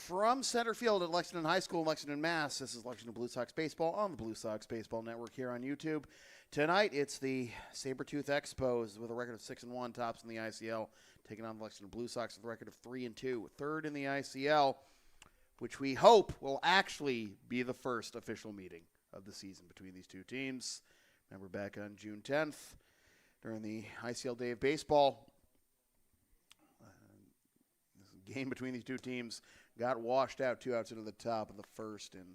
From center field at Lexington High School, Lexington, Mass. This is Lexington Blue Sox Baseball on the Blue Sox Baseball Network here on YouTube. Tonight, it's the Sabertooth Expos with a record of 6-1, tops in the ICL, taking on the Lexington Blue Sox with a record of 3-2, third in the ICL, which we hope will actually be the first official meeting of the season between these two teams. Remember back on June 10th, during the ICL Day of Baseball, this game between these two teams got washed out 2 outs into the top of the first, and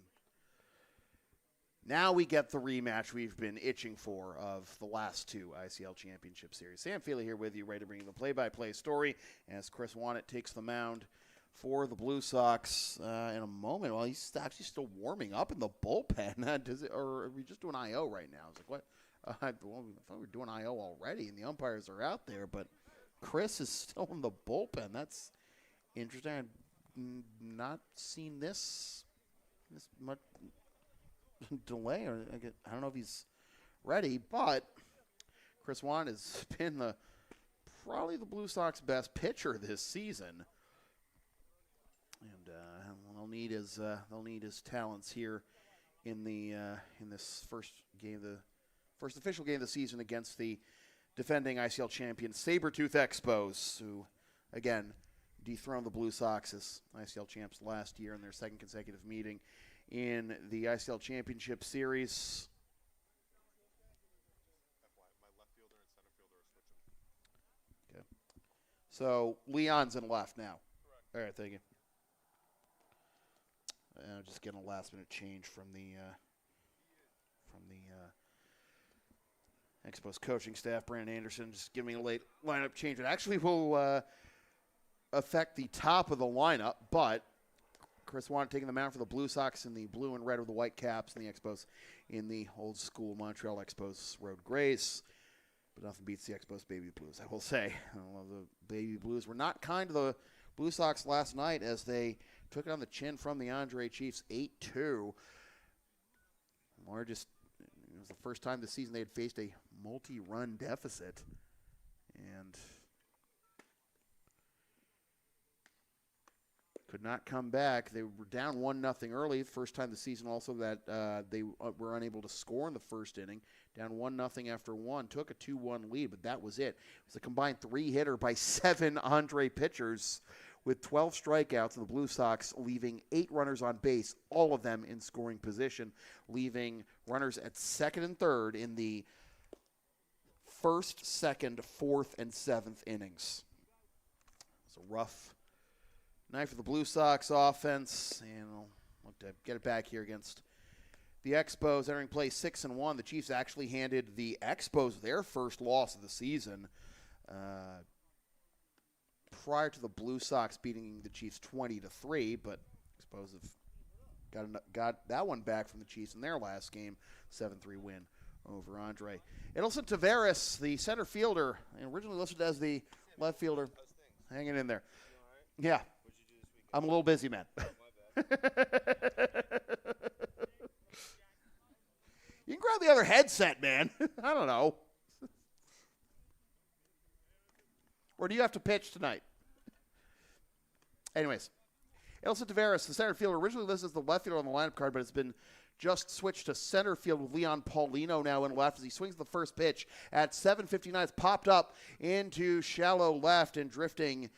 now we get the rematch we've been itching for of the last two ICL Championship Series. Sam Feely here with you, ready to bring you the play-by-play story as Chris Wannett takes the mound for the Blue Sox in a moment. Well, he's actually still warming up in the bullpen. Or are we just doing I.O. right now? I was like, what? I thought we were doing I.O. already, and the umpires are out there, but Chris is still in the bullpen. That's interesting. I've not seen this much delay. I don't know if he's ready, but Chris Wannett has been probably the Blue Sox best pitcher this season, and they'll need his talents here in this first game, the first official game of the season against the defending ICL champion Sabertooth Expos, who again dethroned the Blue Sox as ICL champs last year in their second consecutive meeting in the ICL Championship Series. Okay. So Leon's in left now. All right, thank you. Just getting a last-minute change from the Expos coaching staff. Brandon Anderson just giving me a late lineup change. It actually will affect the top of the lineup, but Chris Wannett taking the mound for the Blue Sox in the blue and red with the white caps, and the Expos in the old school Montreal Expos road grays. But nothing beats the Expos baby blues, I will say. The baby blues were not kind to the Blue Sox last night as they took it on the chin from the Andre Chiefs 8-2. It was the first time this season they had faced a multi-run deficit, and could not come back. They were down 1-0 early. First time this season also that they were unable to score in the first inning. Down 1-0 after one. Took a 2-1 lead, but that was it. It was a combined 3-hitter by 7 Andre pitchers with 12 strikeouts, and the Blue Sox leaving 8 runners on base, all of them in scoring position, leaving runners at second and third in the first, second, fourth, and seventh innings. It's a rough night for the Blue Sox offense, and we'll look to get it back here against the Expos. Entering play 6-1. The Chiefs actually handed the Expos their first loss of the season prior to the Blue Sox beating the Chiefs 20-3, but Expos have got that one back from the Chiefs in their last game, 7-3 win over Andre. Edelson Taveras, the center fielder, originally listed as the left fielder, hanging in there. Yeah. I'm a little busy, man. You can grab the other headset, man. I don't know. Or do you have to pitch tonight? Anyways, Edelson Taveras, the center fielder, originally listed as the left fielder on the lineup card, but has been just switched to center field with Leon Paulino now in left as he swings the first pitch at 7:59. It's popped up into shallow left, and drifting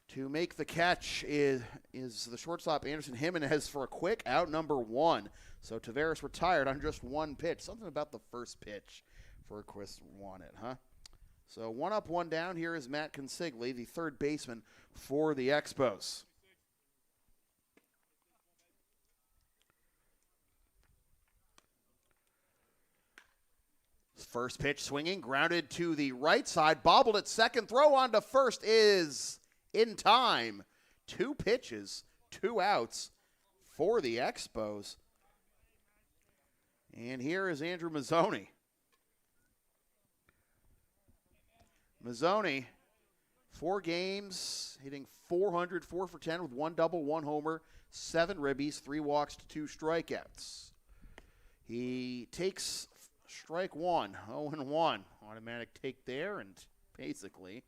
to make the catch is the shortstop Anderson Jimenez for a quick out, number 1. So Taveras retired on just one pitch. Something about the first pitch for Chris Wanted, huh? So 1 up, 1 down. Here is Matt Consigli, the third baseman for the Expos. First pitch swinging, grounded to the right side, bobbled at second, throw on to first is in time. 2 pitches, 2 outs for the Expos. And here is Andrew Mazzoni. Mazzoni, 4 games, hitting .400, 4 for 10 with 1 double, 1 homer, 7 ribbies, 3 walks to 2 strikeouts. He takes strike 1, 0-1. Automatic take there, and basically,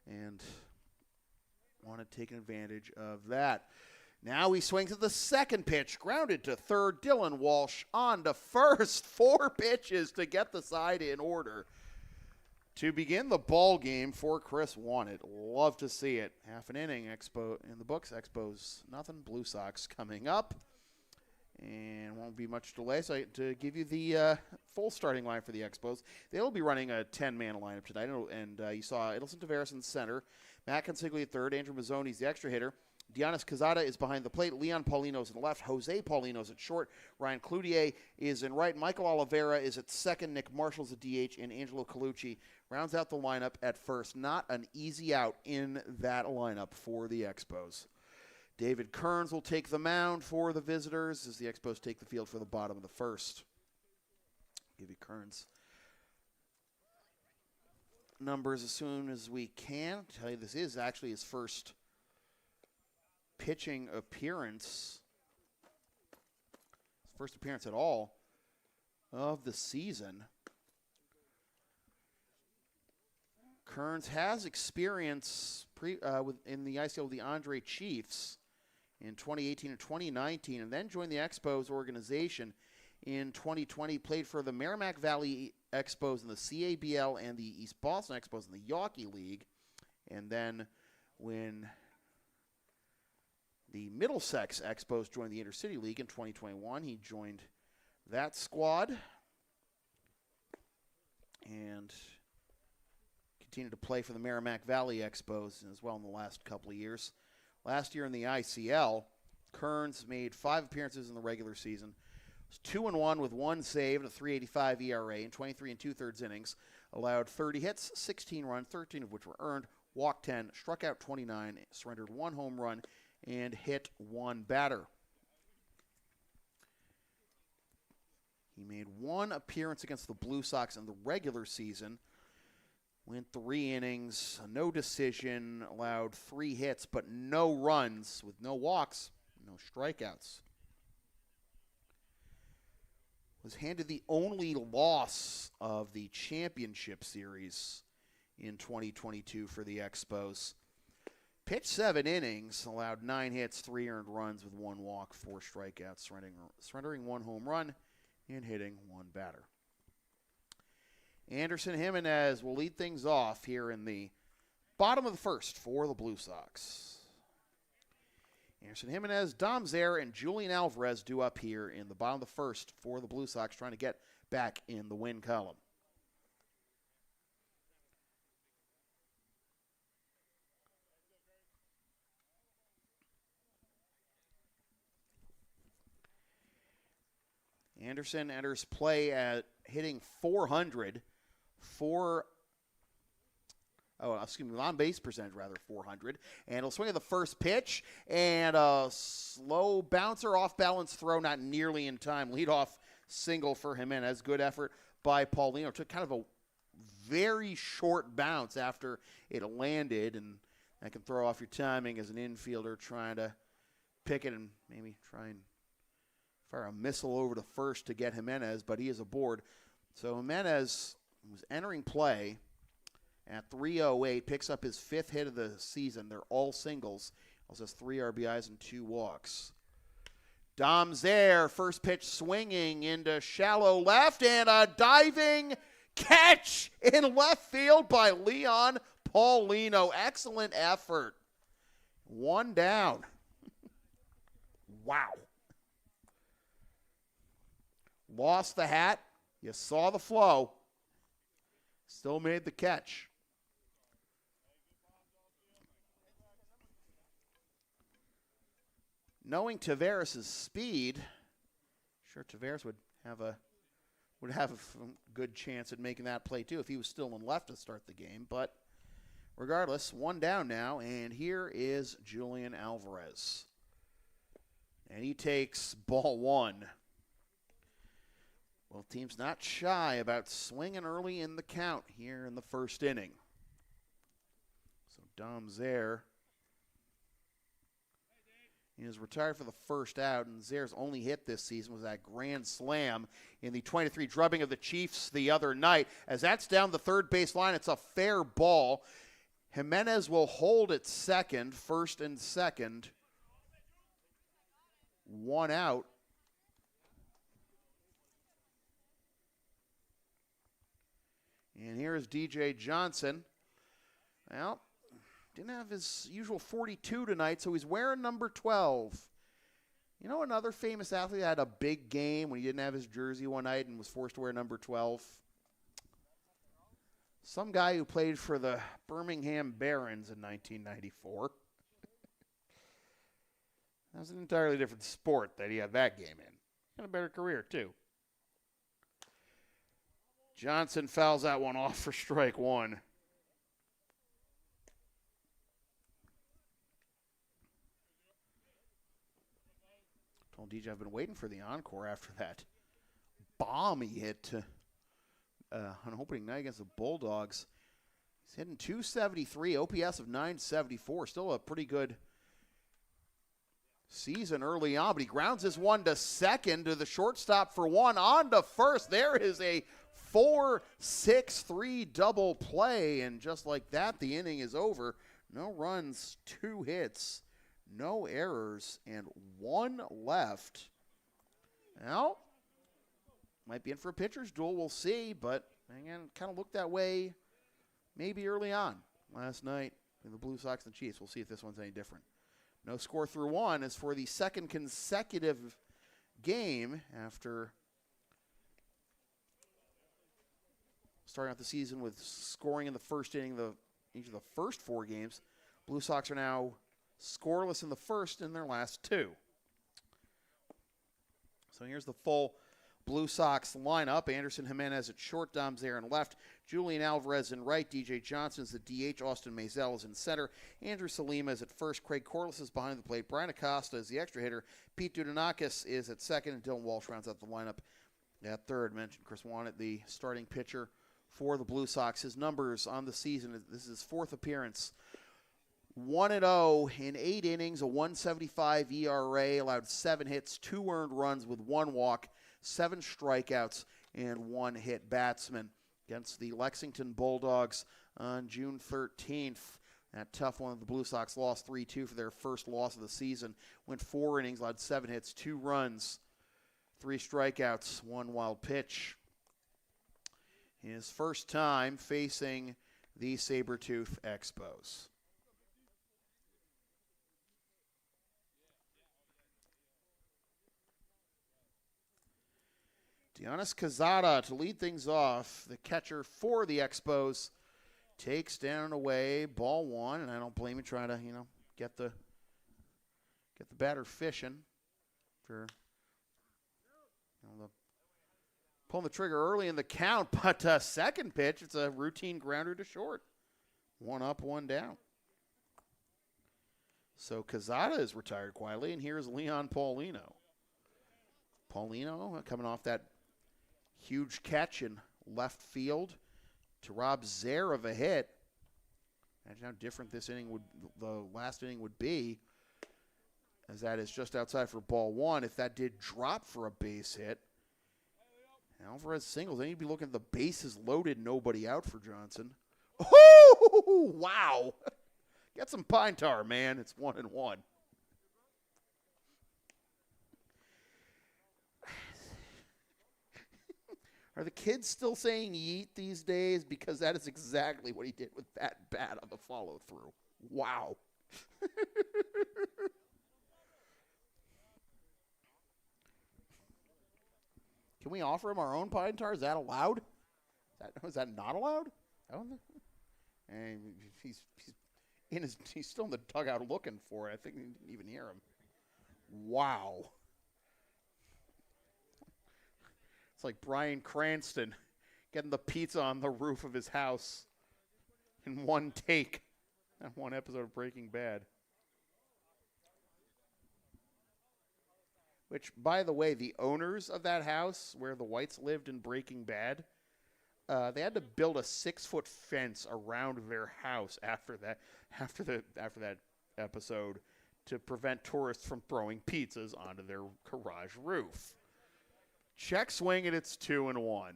and wanted taking advantage of that. Now he swings at the second pitch, grounded to third. Dylan Walsh on to first. 4 pitches to get the side in order to begin the ball game for Chris Wanted. Love to see it. Half an inning, Expo in the books. Expos nothing. Blue Sox coming up. And won't be much delay. So to give you the full starting line for the Expos, they'll be running a 10-man lineup tonight. And you saw Edelson Taveras in center, Matt Consigli at third, Andrew Mazzoni's the extra hitter. Dionis Quezada is behind the plate. Leon Paulino's in left. Jose Paulino's at short. Ryan Cloutier is in right. Michael Oliveira is at second. Nick Marshall's at DH. And Angelo Colucci rounds out the lineup at first. Not an easy out in that lineup for the Expos. David Kearns will take the mound for the visitors as the Expos take the field for the bottom of the first. Give you Kearns numbers as soon as we can. I'll tell you, this is actually his first pitching appearance. First appearance at all of the season. Kearns has experience in the ICL with the Andre Chiefs in 2018 and 2019, and then joined the Expos organization in 2020. Played for the Merrimack Valley Expos in the CABL and the East Boston Expos in the Yawkey League. And then when the Middlesex Expos joined the Intercity League in 2021, he joined that squad and continued to play for the Merrimack Valley Expos as well in the last couple of years. Last year in the ICL, Kearns made 5 appearances in the regular season. Was 2-1 with 1 save and a .385 ERA in 23 2/3 innings. Allowed 30 hits, 16 runs, 13 of which were earned, walked 10, struck out 29, surrendered 1 home run, and hit 1 batter. He made 1 appearance against the Blue Sox in the regular season. Went 3 innings, no decision, allowed 3 hits, but no runs with no walks, no strikeouts. Was handed the only loss of the championship series in 2022 for the Expos. Pitched 7 innings, allowed 9 hits, 3 earned runs with 1 walk, 4 strikeouts, surrendering 1 home run, and hitting 1 batter. Anderson Jimenez will lead things off here in the bottom of the first for the Blue Sox. Anderson Jimenez, Dom Zare, and Julian Alvarez due up here in the bottom of the first for the Blue Sox, trying to get back in the win column. Anderson enters play at hitting .400. On base percentage, 400. And he'll swing at the first pitch, and a slow bouncer, off-balance throw, not nearly in time. Leadoff single for Jimenez. Good effort by Paulino. Took kind of a very short bounce after it landed, and that can throw off your timing as an infielder trying to pick it and maybe try and fire a missile over to first to get Jimenez, but he is aboard. So Jimenez was entering play at 3:08, picks up his 5th hit of the season. They're all singles. Also has 3 RBIs and 2 walks. Dom's there, first pitch swinging into shallow left, and a diving catch in left field by Leon Paulino. Excellent effort. One down. Wow. Lost the hat. You saw the flow. Still made the catch. Knowing Taveras' speed, sure Taveras would have a good chance at making that play too if he was still in left to start the game. But regardless, one down now, and here is Julian Alvarez. And he takes ball one. Well, team's not shy about swinging early in the count here in the first inning. So Dom's there. He is retired for the first out, and Zare's only hit this season was that grand slam in the 23 drubbing of the Chiefs the other night. As that's down the third base line, it's a fair ball. Jimenez will hold at second, first and second. One out. And here is DJ Johnson. Well, didn't have his usual 42 tonight, so he's wearing number 12. You know another famous athlete that had a big game when he didn't have his jersey one night and was forced to wear number 12? Some guy who played for the Birmingham Barons in 1994. That was an entirely different sport that he had that game in. Had a better career, too. Johnson fouls that one off for strike one. Told DJ I've been waiting for the encore after that bomb he hit on opening night against the Bulldogs. He's hitting .273, OPS of .974. Still a pretty good season early on, but he grounds this one to second to the shortstop for one. On to first. There is a 4-6-3 double play, and just like that, the inning is over. No runs, 2 hits. No errors, and 1 left. Now, might be in for a pitcher's duel. We'll see, but again, kind of looked that way maybe early on last night in the Blue Sox and Chiefs. We'll see if this one's any different. No score through 1 is for the second consecutive game after starting out the season with scoring in the first inning each of the first 4 games. Blue Sox are now scoreless in the first in their last 2. So here's the full Blue Sox lineup. Anderson Jimenez at short, Dom's there in left, Julian Alvarez in right, DJ Johnson is the DH, Austin Maisel is in center, Andrew Salima is at first, Craig Corliss is behind the plate, Brian Acosta is the extra hitter, Pete Dudonakis is at second, and Dylan Walsh rounds out the lineup at third. Mentioned Chris Wannett, the starting pitcher for the Blue Sox. His numbers on the season, this is his 4th appearance. 1-0 in 8 innings, a 1.75 ERA, allowed 7 hits, 2 earned runs with 1 walk, 7 strikeouts, and 1 hit batsman against the Lexington Bulldogs on June 13th. That tough one, the Blue Sox lost 3-2 for their first loss of the season. Went 4 innings, allowed 7 hits, 2 runs, 3 strikeouts, 1 wild pitch. His first time facing the Sabertooth Expos. Giannis Quezada to lead things off. The catcher for the Expos takes down and away ball 1, and I don't blame him trying to, get the batter fishing for pulling the trigger early in the count, but second pitch, it's a routine grounder to short. 1 up, 1 down. So Quezada is retired quietly, and here's Leon Paulino. Paulino coming off that huge catch in left field to rob Zare of a hit. Imagine how different this inning the last inning would be, as that is just outside for ball 1. If that did drop for a base hit, Alvarez singles, then you'd be looking at the bases loaded, nobody out for Johnson. Oh, wow. Get some pine tar, man. It's 1-1. Are the kids still saying yeet these days? Because that is exactly what he did with that bat on the follow-through. Wow. Can we offer him our own pine tar? Is that allowed? Is that not allowed? I don't know. And he's still in the dugout looking for it. I think he didn't even hear him. Wow. It's like Bryan Cranston getting the pizza on the roof of his house in one take. That one episode of Breaking Bad. Which, by the way, the owners of that house where the Whites lived in Breaking Bad, they had to build a 6-foot fence around their house after that episode to prevent tourists from throwing pizzas onto their garage roof. Check swing, and it's 2-1.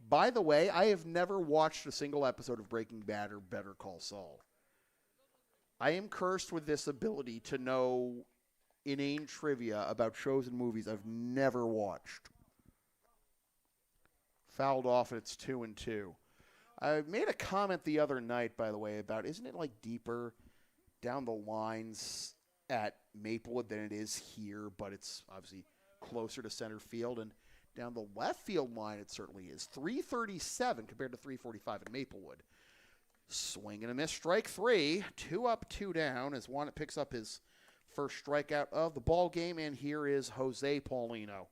By the way, I have never watched a single episode of Breaking Bad or Better Call Saul. I am cursed with this ability to know inane trivia about shows and movies I've never watched. Fouled off, and it's 2-2. I made a comment the other night, by the way, about isn't it like deeper down the lines at Maplewood than it is here, but it's obviously closer to center field, and down the left field line it certainly is. 337 compared to 345 at Maplewood. Swing and a miss, strike 3. 2 up, 2 down as Juan picks up his first strikeout of the ball game, and here is Jose Paulino.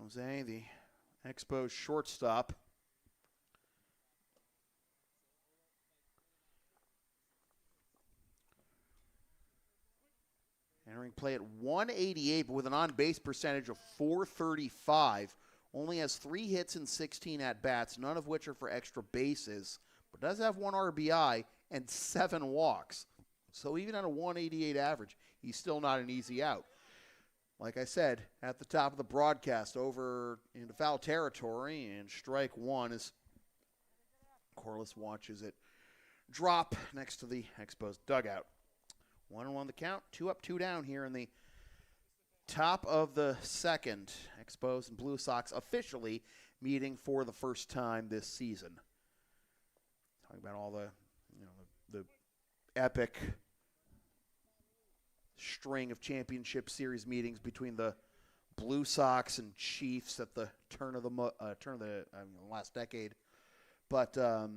Jose, the Expos shortstop. Entering play at 188, but with an on-base percentage of .435. Only has 3 hits and 16 at-bats, none of which are for extra bases, but does have 1 RBI and 7 walks. So even at a 188 average, he's still not an easy out. Like I said, at the top of the broadcast, over into foul territory, and strike 1 as Corliss watches it drop next to the Expos dugout. 1-1 the count, 2 up, 2 down here in the top of the second. Expos and Blue Sox officially meeting for the first time this season. Talking about all the epic string of championship series meetings between the Blue Sox and Chiefs at the turn of the last decade. But so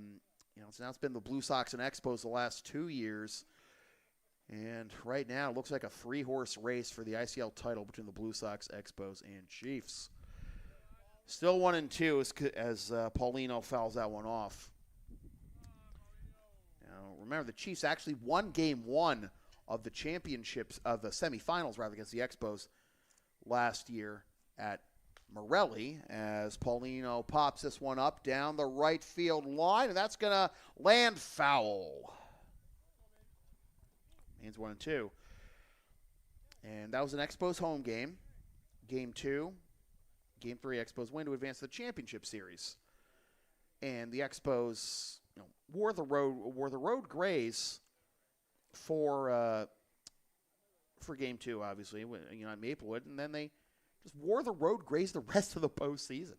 now it's been the Blue Sox and Expos the last 2 years. And right now, it looks like a 3-horse race for the ICL title between the Blue Sox, Expos, and Chiefs. Still 1-2 as Paulino fouls that one off. Now, remember, the Chiefs actually won Game 1 of the championships, of the semifinals, rather, against the Expos last year at Morelli, as Paulino pops this one up down the right field line, and that's going to land foul. Means 1-2. And that was an Expos home game. Game 2. Game 3, Expos win to advance to the championship series. And the Expos wore the road grays for Game 2, obviously, at Maplewood. And then they just wore the road grays the rest of the postseason.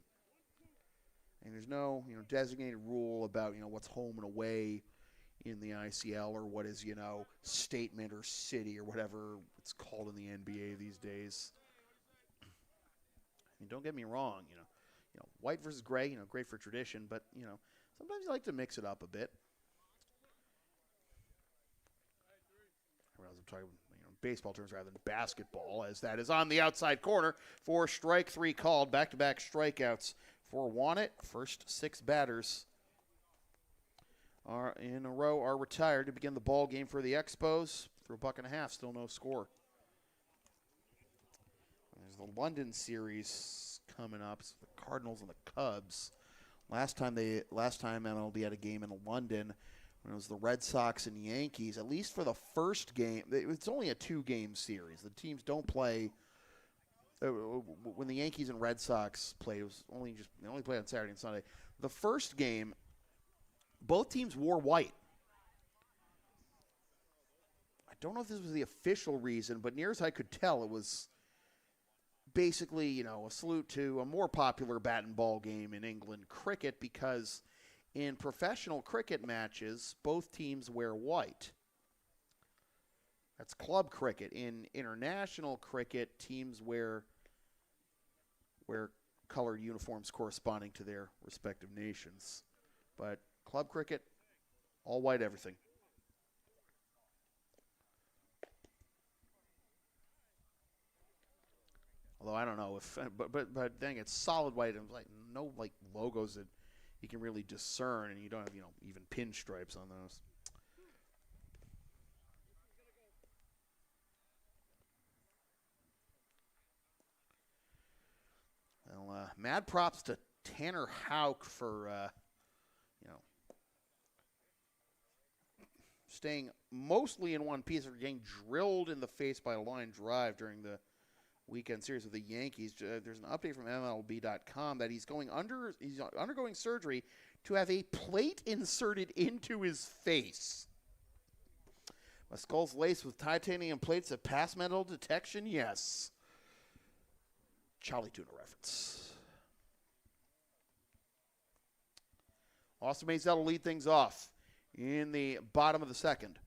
And there's no designated rule about what's home and away in the ICL, or what is, statement or city or whatever it's called in the NBA these days. I mean, don't get me wrong, white versus gray, great for tradition, but, sometimes you like to mix it up a bit. I realize I'm talking, baseball terms rather than basketball, as that is on the outside corner for strike 3 called. Back-to-back strikeouts for Wannett. First 6 batters in a row are retired to begin the ball game for the Expos. Through $1.50, still no score. There's the London series coming up. It's the Cardinals and the Cubs. Last time MLB had a game in London when it was the Red Sox and Yankees. At least for the first game, it's only a 2-game series. The teams don't play. When the Yankees and Red Sox played, they only played on Saturday and Sunday. The first game, both teams wore white. I don't know if this was the official reason, but near as I could tell, it was basically, you know, a salute to a more popular bat and ball game in England, cricket, because in professional cricket matches, both teams wear white. That's club cricket. In international cricket, teams wear colored uniforms corresponding to their respective nations. But club cricket, all white everything. Although I don't know if, but dang, it's solid white and like no like logos that you can really discern, and you don't have, you know, even pinstripes on those. Well, mad props to Tanner Houck for, you know, staying mostly in one piece or getting drilled in the face by a line drive during the weekend series with the Yankees. There's an update from MLB.com that he's undergoing surgery to have a plate inserted into his face. My skull's laced with titanium plates that pass metal detection, yes. Charlie Tuna reference. Austin Maisel will lead things off in the bottom of the second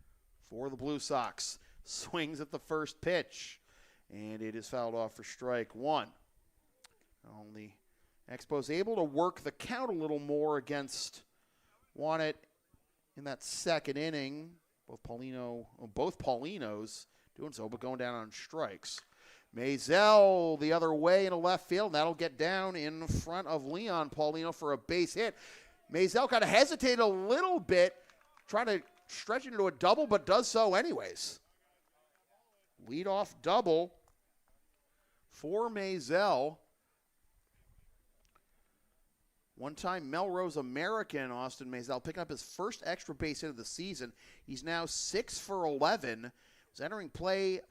for the Blue Sox. Swings at the first pitch, and it is fouled off for strike one. Only Expos able to work the count a little more against Wannett in that second inning. Both Paulinos doing so, but going down on strikes. Maisel the other way into left field, and that'll get down in front of Leon Paulino for a base hit. Maisel kind of hesitated a little bit, trying to stretch it into a double, but does so anyways. Leadoff double for Maisel. One-time Melrose American, Austin Maisel, picking up his first extra base hit of the season. He's now 6 for 11. Was entering play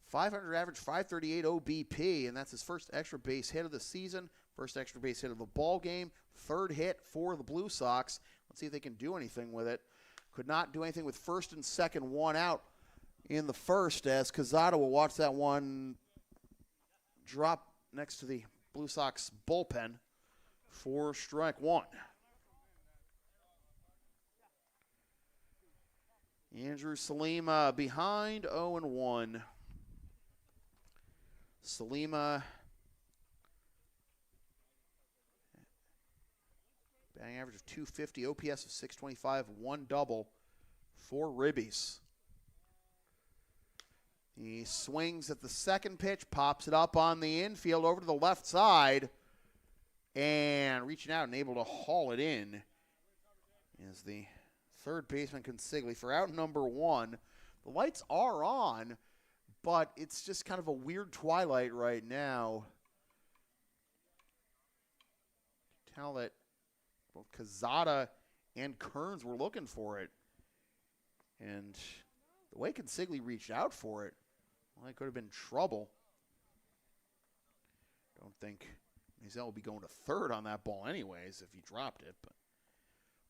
500 average, 538 OBP, and that's his first extra base hit of the season, first extra base hit of the ball game, third hit for the Blue Sox. Let's see if they can do anything with it. Could not do anything with first and second, one out in the first, as Cazada will watch that one drop next to the Blue Sox bullpen for strike one. Andrew Salima behind 0-1. Salima batting average of 250, OPS of 625, one double, 4 ribbies. He swings at the second pitch, pops it up on the infield over to the left side, and reaching out and able to haul it in is the third baseman Consigli for out number one. The lights are on, but it's just kind of a weird twilight right now. Tell that both Cazada and Kearns were looking for it. And the way Consigli reached out for it, well, it could have been trouble. Don't think Maisel will be going to third on that ball anyways if he dropped it. But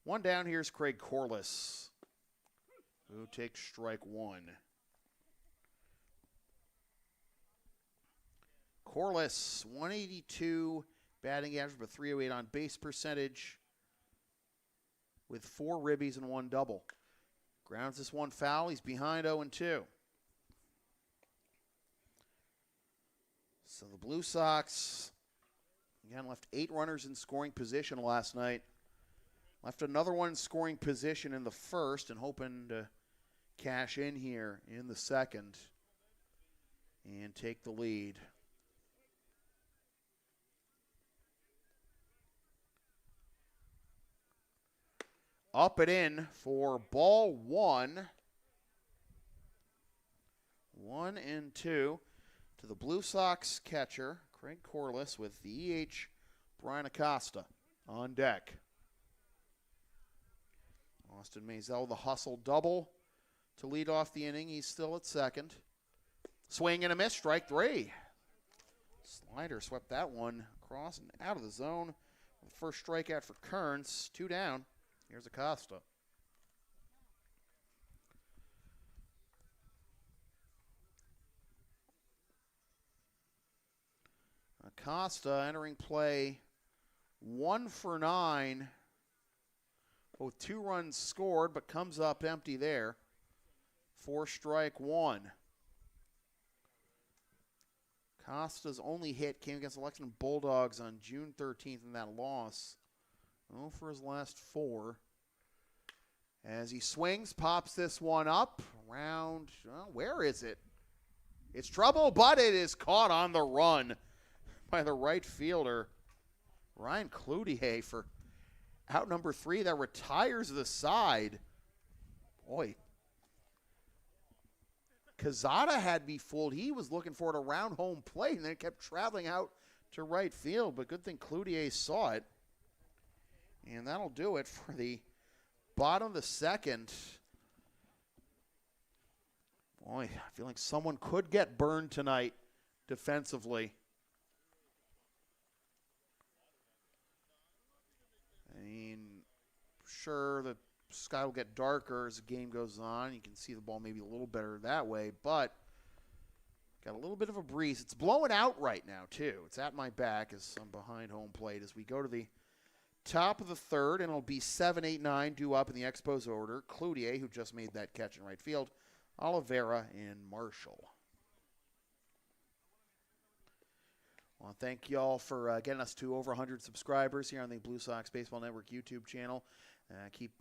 one down, here's Craig Corliss, who takes strike one. Corliss, 182 batting average, but 308 on base percentage with 4 ribbies and 1 double. Grounds this one foul. He's behind 0-2. So the Blue Sox, again, left 8 runners in scoring position last night. Left another one in scoring position in the first and hoping to cash in here in the second and take the lead. Up and in for ball one. 1-2 to the Blue Sox catcher, Craig Corliss, with the EH Brian Acosta on deck. Austin Maisel, the hustle double to lead off the inning. He's still at second. Swing and a miss, strike 3. Slider swept that one across and out of the zone. The first strikeout for Kearns, 2 down. Here's Acosta. Costa entering play 1 for 9. With 2 runs scored, but comes up empty there. 4 strike 1. Costa's only hit came against the Lexington Bulldogs on June 13th in that loss. 0 for his last 4. As he swings, pops this one up. Around, where is it? It's trouble, but it is caught on the run by the right fielder, Ryan Cloutier, for out number 3 that retires the side. Boy. Cazada had me fooled. He was looking for it around home plate and then kept traveling out to right field. But good thing Cloutier saw it. And that'll do it for the bottom of the second. Boy, I feel like someone could get burned tonight defensively. I mean, sure, the sky will get darker as the game goes on. You can see the ball maybe a little better that way, but got a little bit of a breeze. It's blowing out right now, too. It's at my back as I'm behind home plate as we go to the top of the third, and it'll be 7, 8, 9 due up in the Expos order. Cloutier, who just made that catch in right field, Oliveira, and Marshall. Well, thank you all for getting us to over 100 subscribers here on the Blue Sox Baseball Network YouTube channel. Keep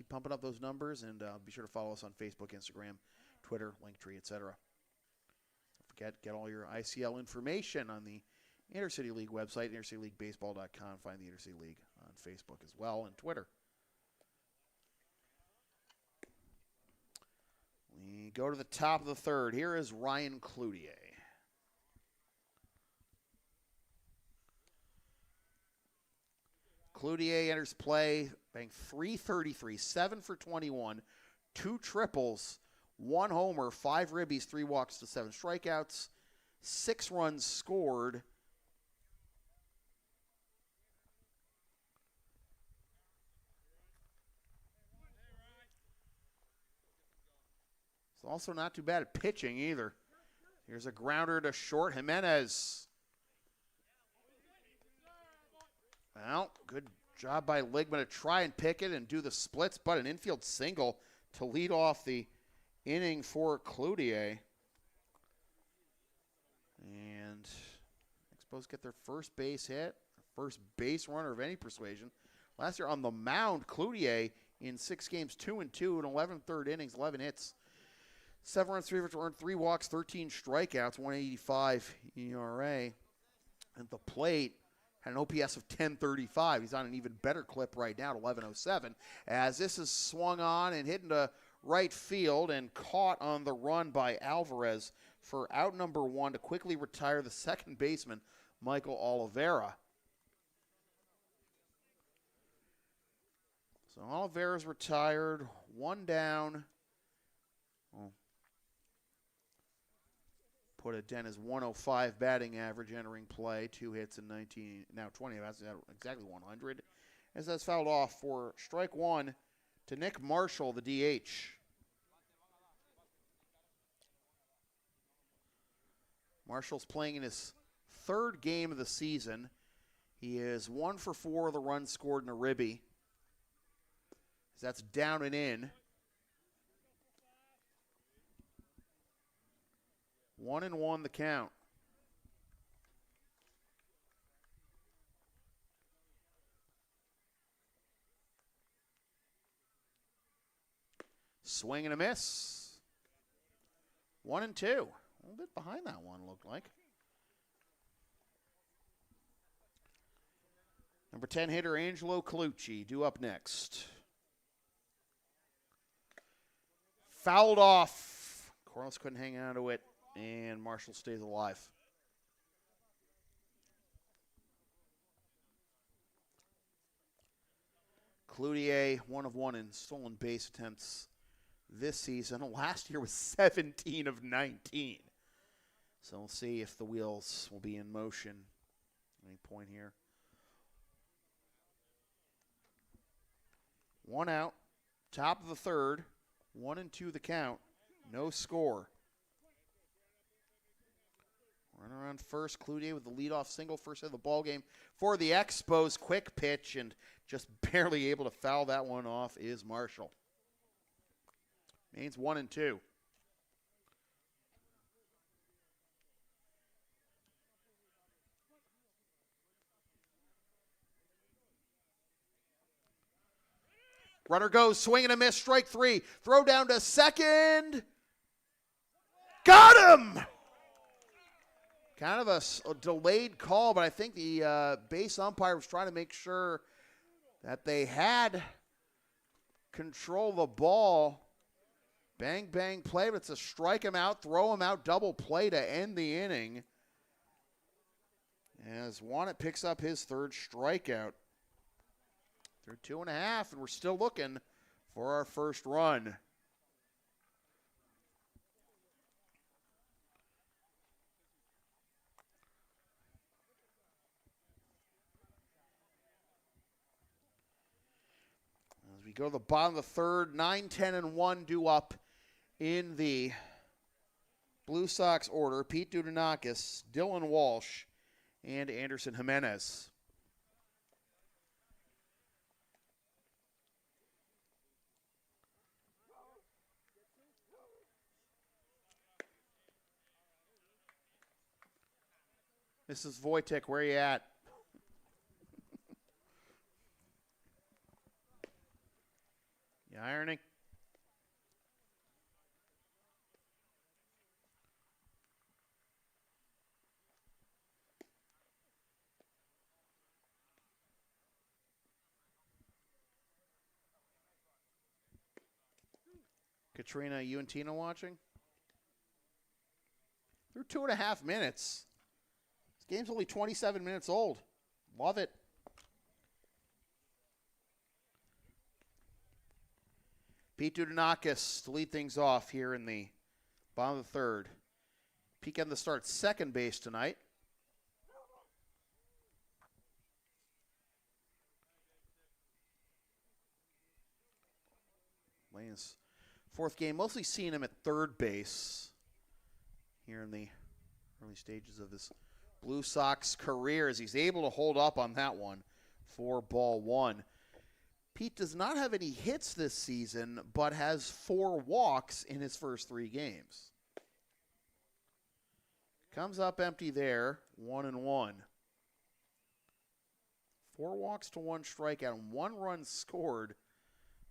pumping up those numbers, and be sure to follow us on Facebook, Instagram, Twitter, Linktree, etc. Don't forget, get all your ICL information on the Intercity League website, intercityleaguebaseball.com. Find the Intercity League on Facebook as well, and Twitter. We go to the top of the third. Here is Ryan Cloutier. Cloutier enters play, batting .333, 7 for 21, 2 triples, 1 homer, 5 ribbies, 3 walks to 7 strikeouts, 6 runs scored. It's also not too bad at pitching either. Here's a grounder to short. Jimenez. Well, good job by Ligma to try and pick it and do the splits, but an infield single to lead off the inning for Cloutier. And Expos get their first base hit, first base runner of any persuasion. Last year on the mound, Cloutier in 6 games, 2-2 in 11 third innings, 11 hits, 7 runs, 3 earned, 3 walks, 13 strikeouts, 1.85 ERA. At the plate, had an OPS of 1035. He's on an even better clip right now at 1107. As this is swung on and hit into right field and caught on the run by Alvarez for out number 1 to quickly retire the second baseman, Michael Oliveira. So Oliveira's retired, 1 down. Well, put it down as 105 batting average entering play, 2 hits in 19, now 20, that's exactly 100. As that's fouled off for strike 1 to Nick Marshall, the DH. Marshall's playing in his 3rd game of the season. He is 1 for 4 of the runs scored in a ribby. That's down and in. 1-1 the count. Swing and a miss. 1-2. A little bit behind that one, looked like. Number 10 hitter Angelo Colucci due up next. Fouled off. Corliss couldn't hang on to it, and Marshall stays alive. Cloutier, 1 of 1 in stolen base attempts this season. Last year was 17 of 19. So we'll see if the wheels will be in motion at any point here. 1 out, top of the third, 1-2 the count, no score. Runner on first. Cloutier with the leadoff single, first hit of the ball game for the Expos. Quick pitch and just barely able to foul that one off is Marshall. Maine's 1-2. Runner goes, swing and a miss, strike three. Throw down to second. Got him! Kind of a delayed call, but I think the base umpire was trying to make sure that they had control of the ball. Bang, bang play, but it's a strike him out, throw him out, double play to end the inning. As Wannett picks up his third strikeout. Through 2.5, and we're still looking for our first run. As we go to the bottom of the third, 9, 10, and 1 due up in the Blue Sox order. Pete Dudonakis, Dylan Walsh, and Anderson Jimenez. Mrs. Wojtek, where you at? You ironing? Katrina, you and Tina watching? Through 2.5 minutes. This game's only 27 minutes old. Love it. Pete Dudonakis to lead things off here in the bottom of the third. Pete getting the start second base tonight. Lane's fourth game, mostly seeing him at third base here in the early stages of his Blue Sox career as he's able to hold up on that one for ball one. Pete does not have any hits this season, but has 4 walks in his first 3 games. Comes up empty there, 1-1. 4 walks to 1 strikeout and 1 run scored.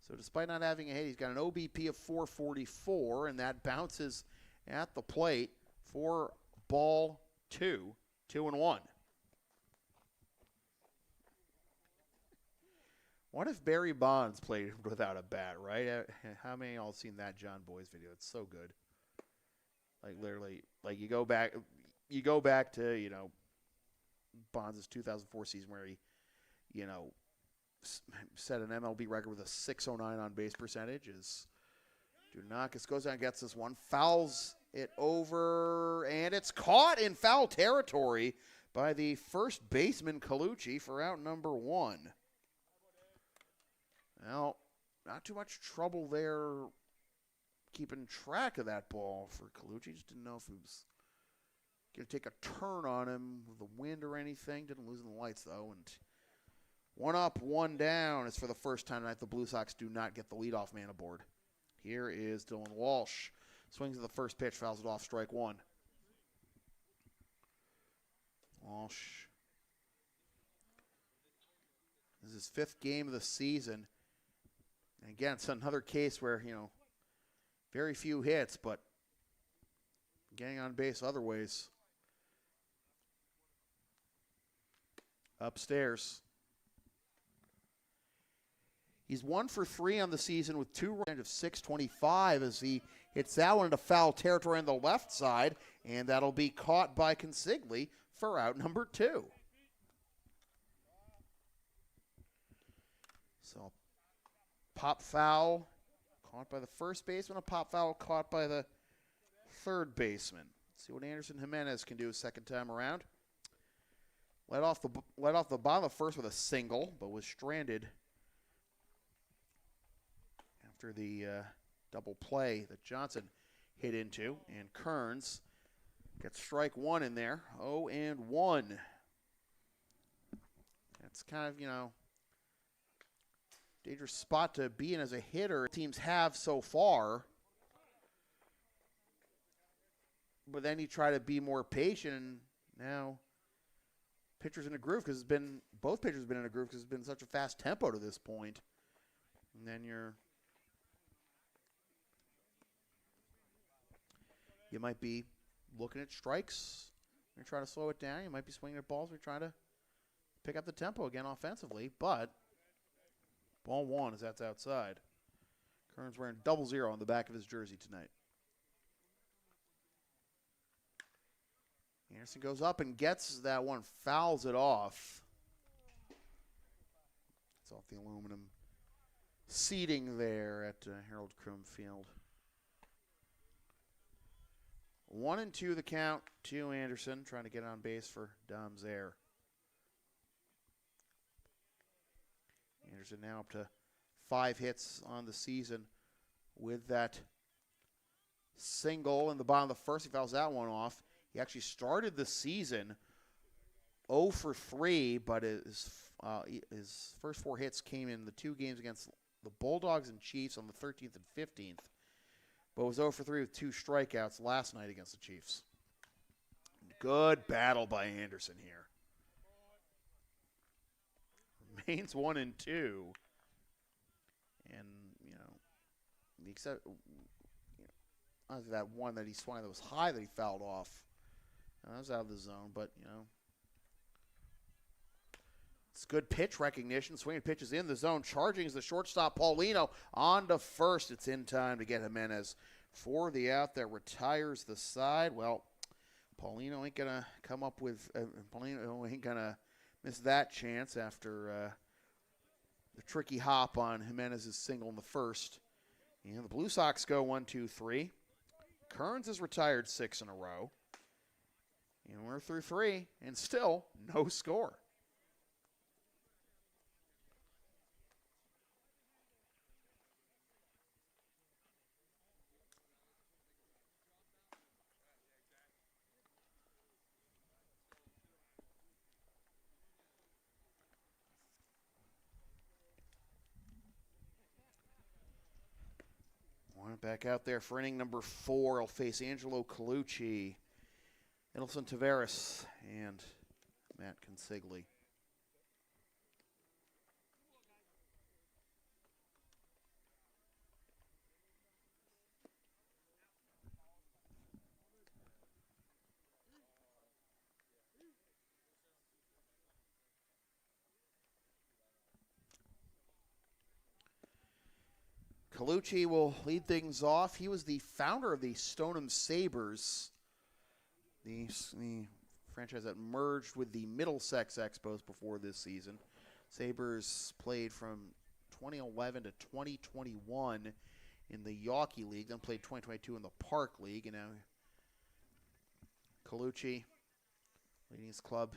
So despite not having a hit, he's got an OBP of 444, and that bounces at the plate for ball 2. 2-1. What if Barry Bonds played without a bat, right? How many of y'all seen that John Boy's video? It's so good. Like literally, like you go back to, you know, Bonds' 2004 season where he, you know, set an MLB record with a 609 on base percentage. As Dudonakis goes down and gets this one, fouls it over, and it's caught in foul territory by the first baseman Colucci for out number 1. Well, not too much trouble there keeping track of that ball for Colucci. Just didn't know if he was going to take a turn on him with the wind or anything. Didn't lose in the lights, though. And 1 up, 1 down. It's for the first time tonight the Blue Sox do not get the leadoff man aboard. Here is Dylan Walsh. Swings at the first pitch, fouls it off, strike 1. Walsh. This is his 5th game of the season. And again, it's another case where, you know, very few hits, but getting on base other ways. Upstairs. He's 1 for 3 on the season with 2 runs of .625 as he hits that one into foul territory on the left side, and that'll be caught by Consigli for out number 2. So, pop foul caught by the first baseman, a pop foul caught by the third baseman. Let's see what Anderson Jimenez can do a second time around. Led off the bottom of the first with a single, but was stranded after the double play that Johnson hit into. And Kearns Gets strike one in there. 0-1. That's kind of, dangerous spot to be in as a hitter. Teams have so far. But then you try to be more patient, and now pitcher's in a groove because both pitchers have been in a groove because it's been such a fast tempo to this point. And then you might be looking at strikes. You're trying to slow it down. You might be swinging at balls. We're trying to pick up the tempo again offensively, but ball one as that's outside. Kern's wearing 00 on the back of his jersey tonight. Anderson goes up and gets that one, fouls it off. It's off the aluminum seating there at Harold Krum Field. 1-2 the count to Anderson, trying to get on base for Dom Zaire. Anderson now up to 5 hits on the season with that single in the bottom of the first. He fouls that one off. He actually started the season 0 for 3, but his first 4 hits came in the 2 games against the Bulldogs and Chiefs on the 13th and 15th. But was 0 for 3 with 2 strikeouts last night against the Chiefs. Good battle by Anderson here. Remains 1-2. And, except that one that he swung that was high that he fouled off. That was out of the zone, but, it's good pitch recognition. Swinging pitches in the zone. Charging is the shortstop, Paulino, on to first. It's in time to get Jimenez for the out that retires the side. Well, Paulino ain't going to come up with Paulino ain't going to miss that chance after the tricky hop on Jimenez's single in the first. And the Blue Sox go 1-2-3. Kearns has retired 6 in a row. And we're through 3, and still no score. Back out there for inning number 4. He'll face Angelo Colucci, Edelson Taveras, and Matt Consigli. Colucci will lead things off. He was the founder of the Stoneham Sabres, the franchise that merged with the Middlesex Expos before this season. Sabres played from 2011 to 2021 in the Yawkey League, then played 2022 in the Park League, and now Colucci leading his club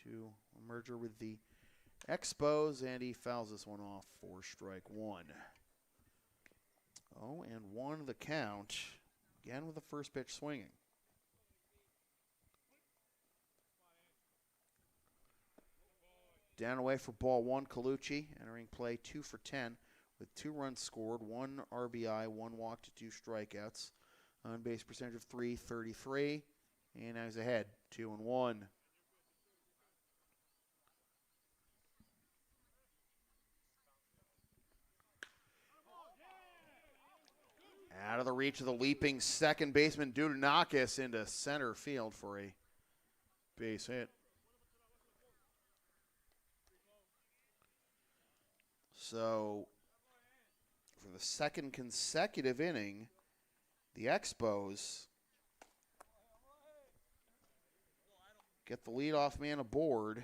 to a merger with the Expos, and he fouls this one off for strike 1. 0-1 the count, again with the first pitch swinging. Down away for ball 1, Colucci entering play 2 for 10 with 2 runs scored, 1 RBI, 1 walk to 2 strikeouts. On base percentage of .333, and now he's ahead 2-1. Out of the reach of the leaping second baseman, Dudonakis, into center field for a base hit. So, for the second consecutive inning, the Expos get the leadoff man aboard.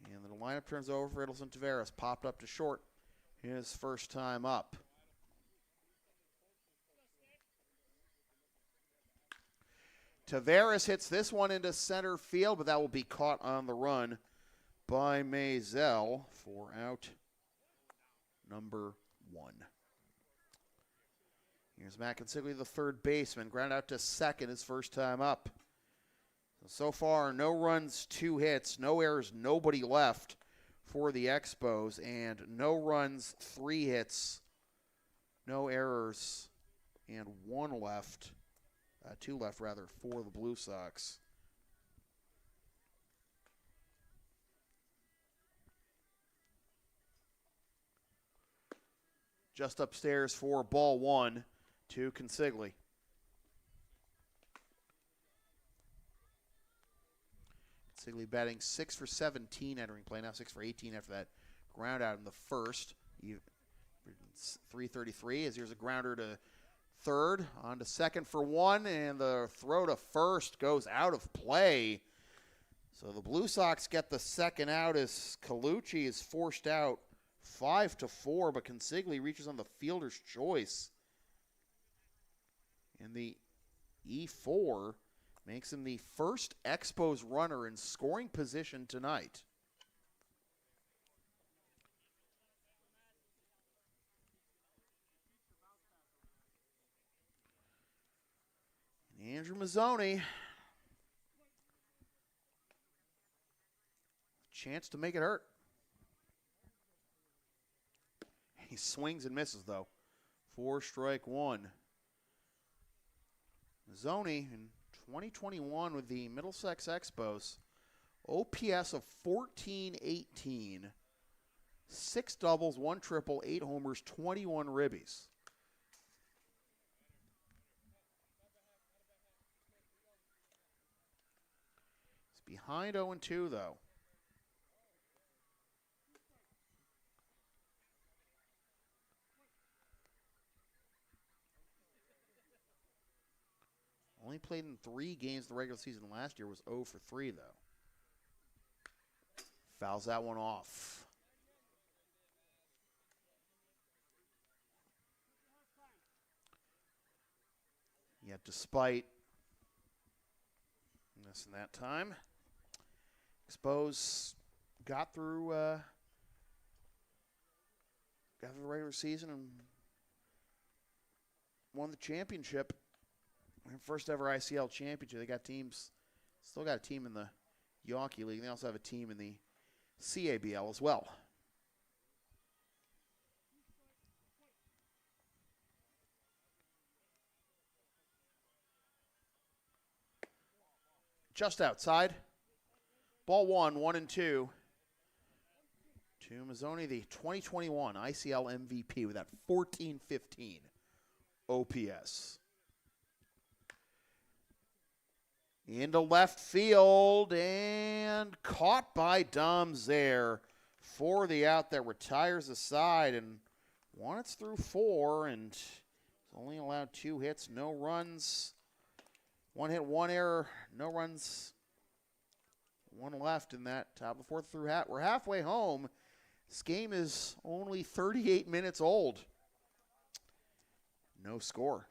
And the lineup turns over for Edelson Taveras, popped up to short. His first time up. Taveras hits this one into center field, but that will be caught on the run by Maisel for out number 1. Here's Matt Consigli, the third baseman, ground out to second his first time up. So far, no runs, 2 hits, no errors, nobody left for the Expos, and no runs, 3 hits, no errors, and 1 left, 2 left rather, for the Blue Sox. Just upstairs for ball 1 to Consigli. Consigli batting 6 for 17 entering play, now 6 for 18 after that ground out in the first. 333 as here's a grounder to third, on to second for 1, and the throw to first goes out of play. So the Blue Sox get the second out as Colucci is forced out 5-4, but Consigli reaches on the fielder's choice. And the E4 makes him the first Expos runner in scoring position tonight. And Andrew Mazzoni, chance to make it hurt. He swings and misses, though. 4 strike 1. Mazzoni in 2021 with the Middlesex Expos, OPS of 1418, 6 doubles, 1 triple, 8 homers, 21 ribbies. He's behind 0-2, though. Only played in 3 games the regular season last year, was 0 for 3, though. Fouls that one off. Yet despite missing that time, Expos got through the regular season and won the championship. First ever ICL championship. They got teams, still got a team in the Yawkey League. They also have a team in the CABL as well. Just outside. Ball 1, 1-2. To Mazzoni, the 2021 ICL MVP with that 1415 OPS. Into left field and caught by Dom Zaire for the out that retires the side, and once through 4 and only allowed 2 hits, no runs, 1 hit, 1 error, no runs, 1 left in that top of the 4th through we're halfway home. This game is only 38 minutes old. No score.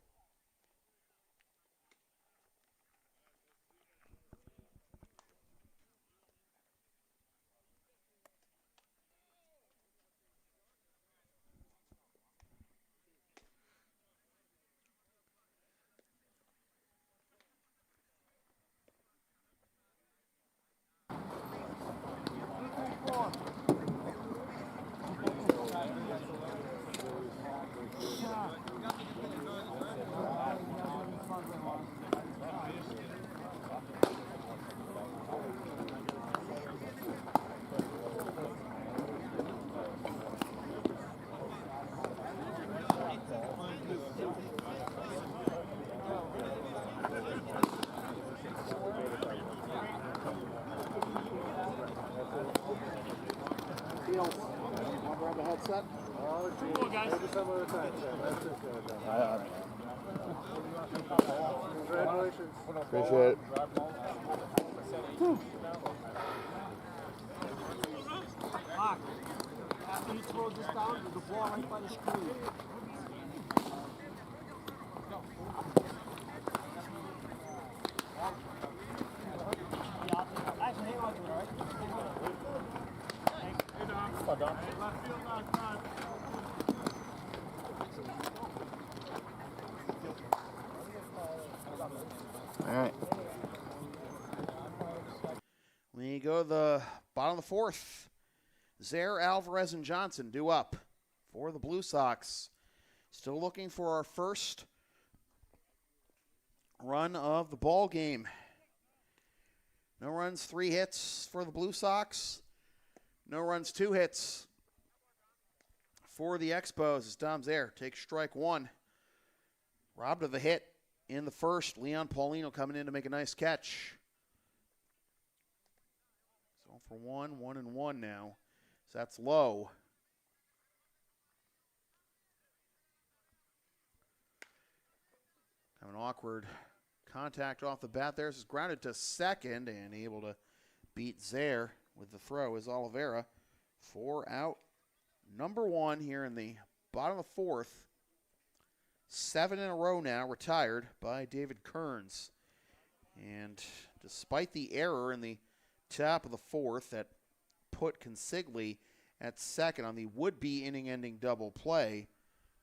Set. Cool, guys. Congratulations. Appreciate it. Mark, after you throw this down, the ball right by the screen. We go to the bottom of the fourth. Zaire, Alvarez, and Johnson due up for the Blue Sox. Still looking for our first run of the ball game. No runs, 3 hits for the Blue Sox. No runs, 2 hits for the Expos as Dom Zaire takes strike 1. Robbed of a hit in the first. Leon Paulino coming in to make a nice catch. So for 1-1 now. So that's low. Kind of an awkward contact off the bat there. This is grounded to second and able to beat Zaire with the throw is Oliveira. 4 out. Number 1 here in the bottom of the fourth. 7 in a row now retired by David Kearns. And despite the error in the top of the fourth that put Consigli at second on the would-be inning-ending double play,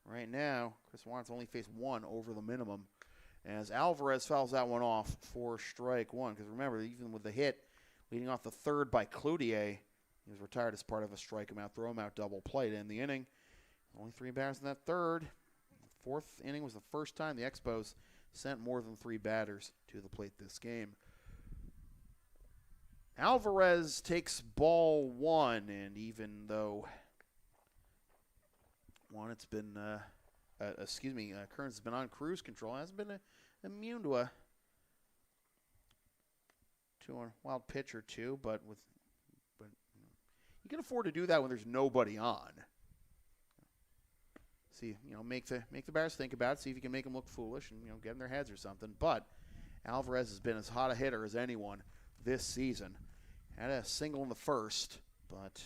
right now Chris Want's only faced 1 over the minimum as Alvarez fouls that one off for strike 1. Because remember, even with the hit leading off the third by Cloutier, he was retired as part of a strike him out, throw him out double play to end the inning. Only 3 batters in that third. Fourth inning was the first time the Expos sent more than 3 batters to the plate this game. Alvarez takes ball 1, and even though it's been, Kearns has been on cruise control, hasn't been immune to a wild pitch or two, but you can afford to do that when there's nobody on. See, make the batters think about it, see if you can make them look foolish and, get in their heads or something. But Alvarez has been as hot a hitter as anyone this season. Had a single in the first, but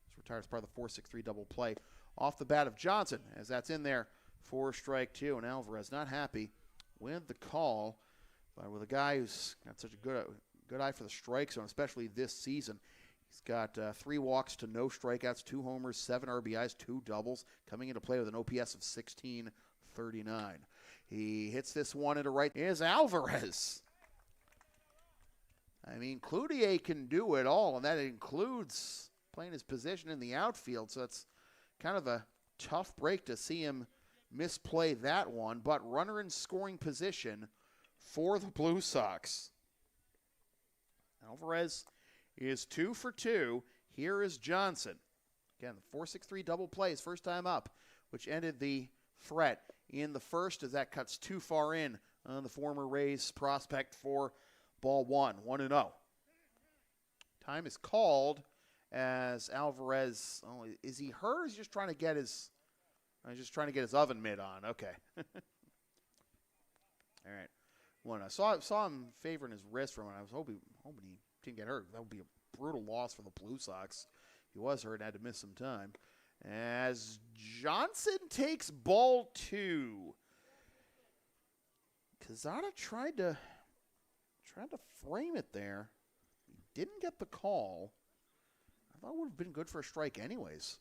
he's retired as part of the 4-6-3 double play off the bat of Johnson, as that's in there for strike 2. And Alvarez not happy with the call, but with a guy who's got such a good eye for the strike zone, especially this season. He's got 3 walks to no strikeouts, 2 homers, 7 RBIs, 2 doubles, coming into play with an OPS of 1639. He hits this one into right. Is Alvarez. I mean, Cloutier can do it all, and that includes playing his position in the outfield, so it's kind of a tough break to see him misplay that one, but runner in scoring position for the Blue Sox. Alvarez is 2 for 2. Here is Johnson. Again, the 4-6-3 double play is first time up, which ended the threat in the first as that cuts too far in on the former Rays prospect for ball 1-0. Time is called as Alvarez, is he hurt or is he just trying to get his oven mitt on? Okay. All right. When I saw him favoring his wrist from it, I was hoping he didn't get hurt. That would be a brutal loss for the Blue Sox. He was hurt and had to miss some time. As Johnson takes ball 2. Quezada tried to frame it there. He didn't get the call. I thought it would have been good for a strike anyways.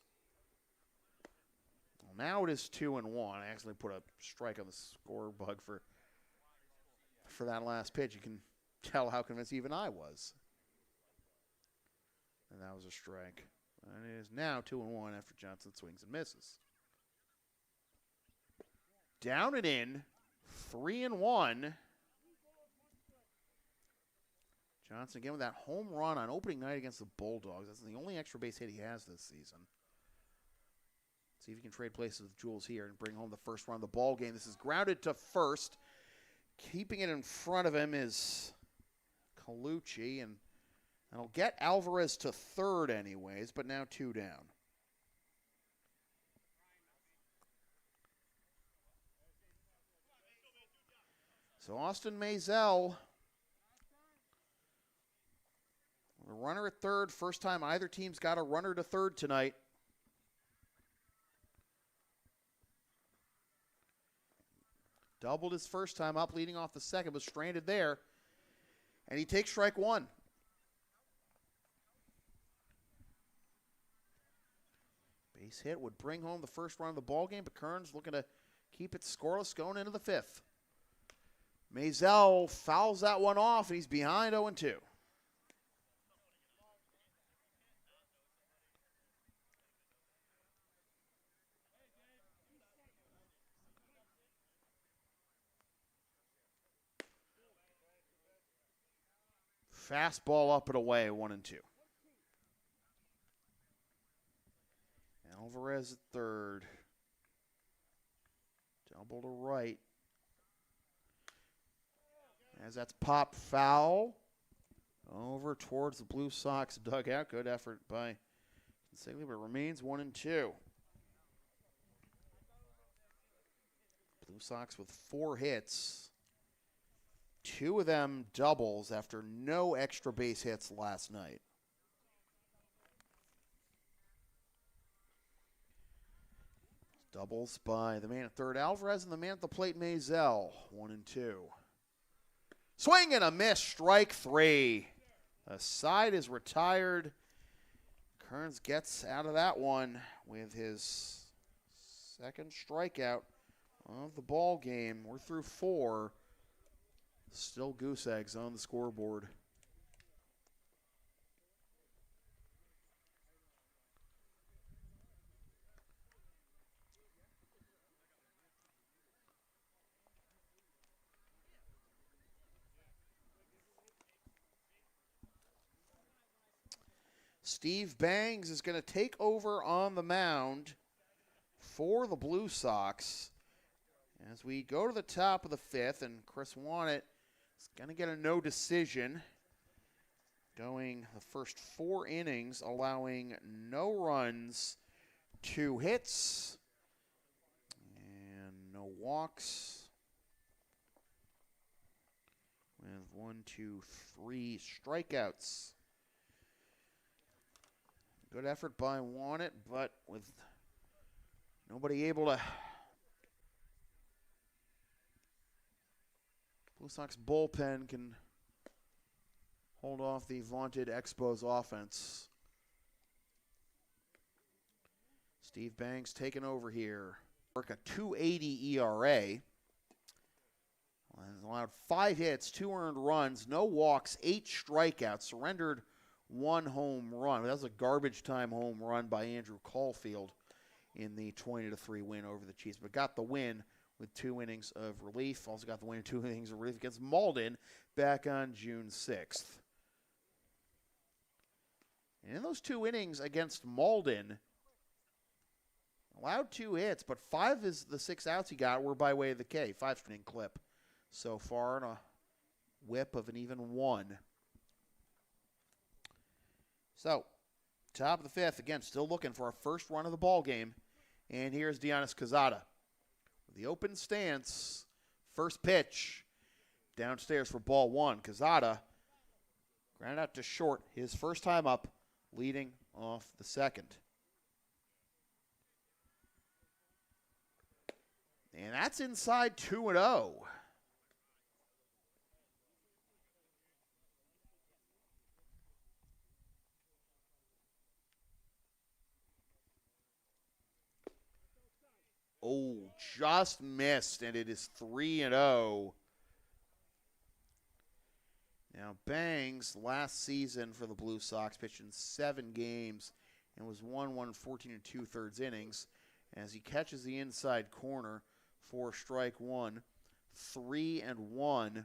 Well, now it is 2-1. I actually put a strike on the score bug for that last pitch. You can tell how convinced even I was. And that was a strike. And it is now 2-1 after Johnson swings and misses. Down and in, 3-1. Johnson again with that home run on opening night against the Bulldogs. That's the only extra base hit he has this season. See if he can trade places with Jules here and bring home the first run of the ball game. This is grounded to first. Keeping it in front of him is Colucci, and that'll get Alvarez to third anyways, but now 2 down. So Austin Maisel, the runner at third. First time either team's got a runner to third tonight. Doubled his first time up, leading off the second, was stranded there. And he takes strike 1. Base hit would bring home the first run of the ball game, but Kearns looking to keep it scoreless going into the 5th. Maisel fouls that one off, and he's behind 0-2. Fastball up and away, 1-2. Alvarez at third. Double to right. As that's pop foul. Over towards the Blue Sox dugout. Good effort by Consigli, but it remains 1-2. Blue Sox with 4 hits. 2 of them doubles after no extra base hits last night. Doubles by the man at third, Alvarez, and the man at the plate, Mazel. 1-2. Swing and a miss, strike 3. The side is retired. Kearns gets out of that one with his second strikeout of the ball game. We're through 4. Still goose eggs on the scoreboard. Steve Bangs is going to take over on the mound for the Blue Sox as we go to the top of the 5th, and Chris Wannett is going to get a no decision, going the first 4 innings, allowing no runs, 2 hits, and no walks, with 1, 2, 3 strikeouts. Good effort by Wannett, but with nobody able to. Blue Sox bullpen can hold off the vaunted Expos offense. Steve Bangs taking over here. Work a 2.80 ERA. Has allowed 5 hits, 2 earned runs, no walks, 8 strikeouts, surrendered 1 home run. That was a garbage time home run by Andrew Caulfield in the 20-3 win over the Chiefs, but got the win with 2 innings of relief. Also got the win in 2 innings of relief against Malden back on June 6th. And in those 2 innings against Malden, allowed 2 hits, but 5 is the 6 outs he got were by way of the K. 5-inning clip so far, and a whip of an even 1. So, top of the 5th, again, still looking for our first run of the ball game. And here's Dionis Quezada. With the open stance, first pitch, downstairs for ball 1. Quezada grounded out to short, his first time up, leading off the 2nd. And that's inside 2-0. Oh, just missed, and it is 3-0. Now, Bangs, last season for the Blue Sox, pitched in 7 games and was 1-1, 14 2/3 innings as he catches the inside corner for strike 1, 3-1.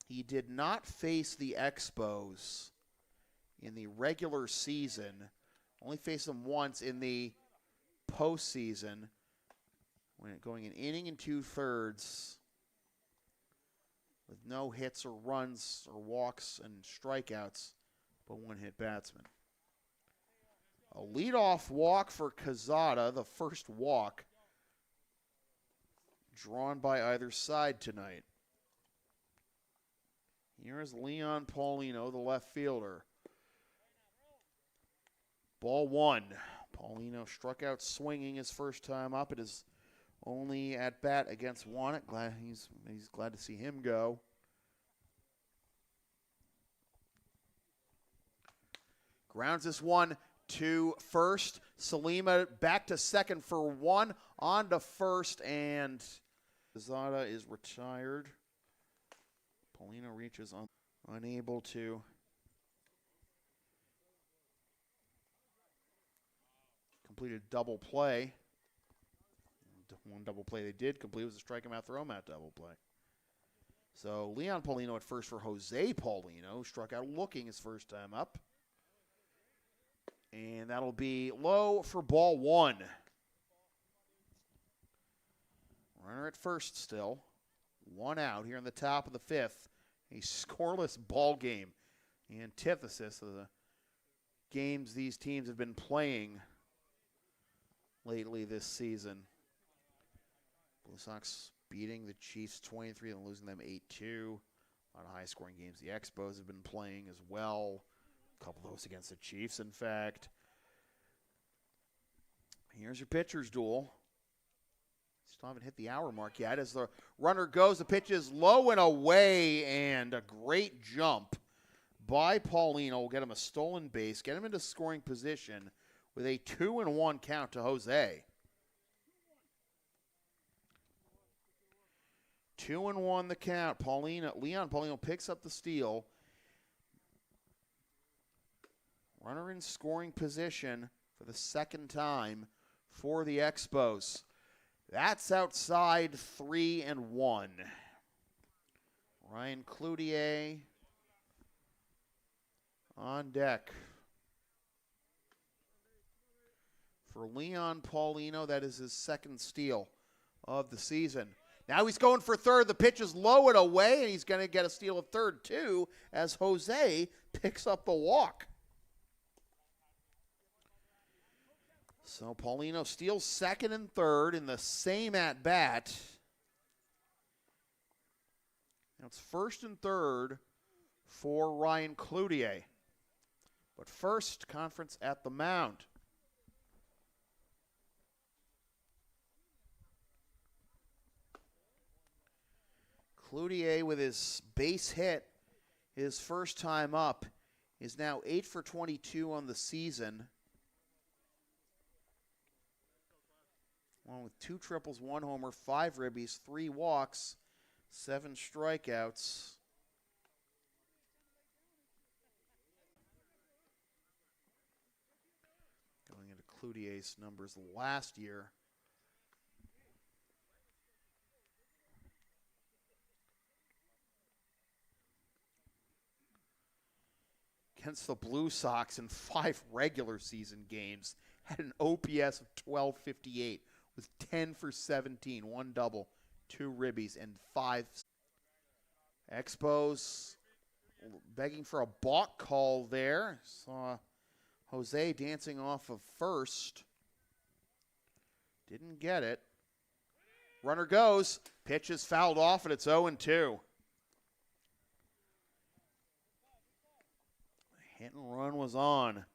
He did not face the Expos in the regular season, only faced them once in the postseason, when going an inning and 2/3 with no hits or runs or walks and strikeouts, but 1 hit batsman. A leadoff walk for Quezada, the first walk drawn by either side tonight. Here is Leon Paulino, the left fielder. Ball 1. Paulino struck out swinging his first time up. It is only at bat against Wannett. He's glad to see him go. Grounds this one to first. Salima back to second for 1. On to first, and Quezada is retired. Paulino reaches on, unable to complete a double play. 1 double play they did complete was a strike him out, throw him out double play. So Leon Paulino at first for Jose Paulino, who struck out looking his first time up. And that'll be low for ball one. Runner at first still. One out here in the top of the fifth. A scoreless ball game. The antithesis of the games these teams have been playing lately this season. Blue Sox beating the Chiefs 23 and losing them 8-2. A lot of high-scoring games the Expos have been playing as well. A couple of those against the Chiefs, in fact. Here's your pitcher's duel. Still haven't hit the hour mark yet. As the runner goes, the pitch is low and away, and a great jump by Paulino will get him a stolen base, get him into scoring position with a 2-1 count to Jose. 2-1 the count. Leon Paulino picks up the steal. Runner in scoring position for the second time for the Expos. That's outside 3-1. Ryan Cloutier on deck. For Leon Paulino, that is his second steal of the season. Now he's going for third. The pitch is low and away, and he's going to get a steal of third, too, as Jose picks up the walk. So Paulino steals second and third in the same at-bat. Now it's first and third for Ryan Cloutier. But first, conference at the mound. Cloutier with his base hit, his first time up, is now 8 for 22 on the season. Along with 2 triples, 1 homer, 5 ribbies, 3 walks, 7 strikeouts. Going into Cloutier's numbers last year. Against the Blue Sox in 5 regular season games, had an OPS of 1258 with 10 for 17, 1 double, 2 ribbies, and 5. Expos begging for a balk call there. Saw Jose dancing off of first. Didn't get it. Runner goes. Pitch is fouled off, and it's 0-2. Hit and run was on.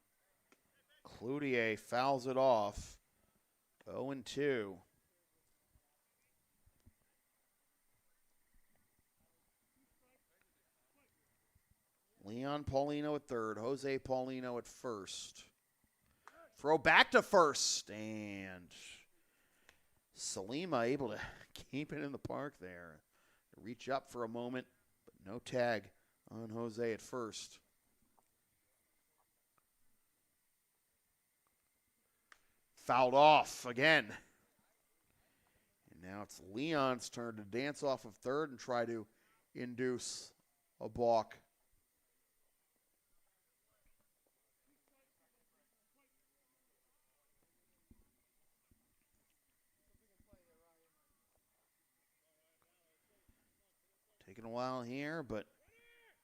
Cloutier fouls it off. 0-2. Leon Paulino at third. Jose Paulino at first. Throw back to first. And Salima able to keep it in the park there. Reach up for a moment, but no tag on Jose at first. Fouled off again. And now it's Leon's turn to dance off of third and try to induce a balk. Taking a while here, but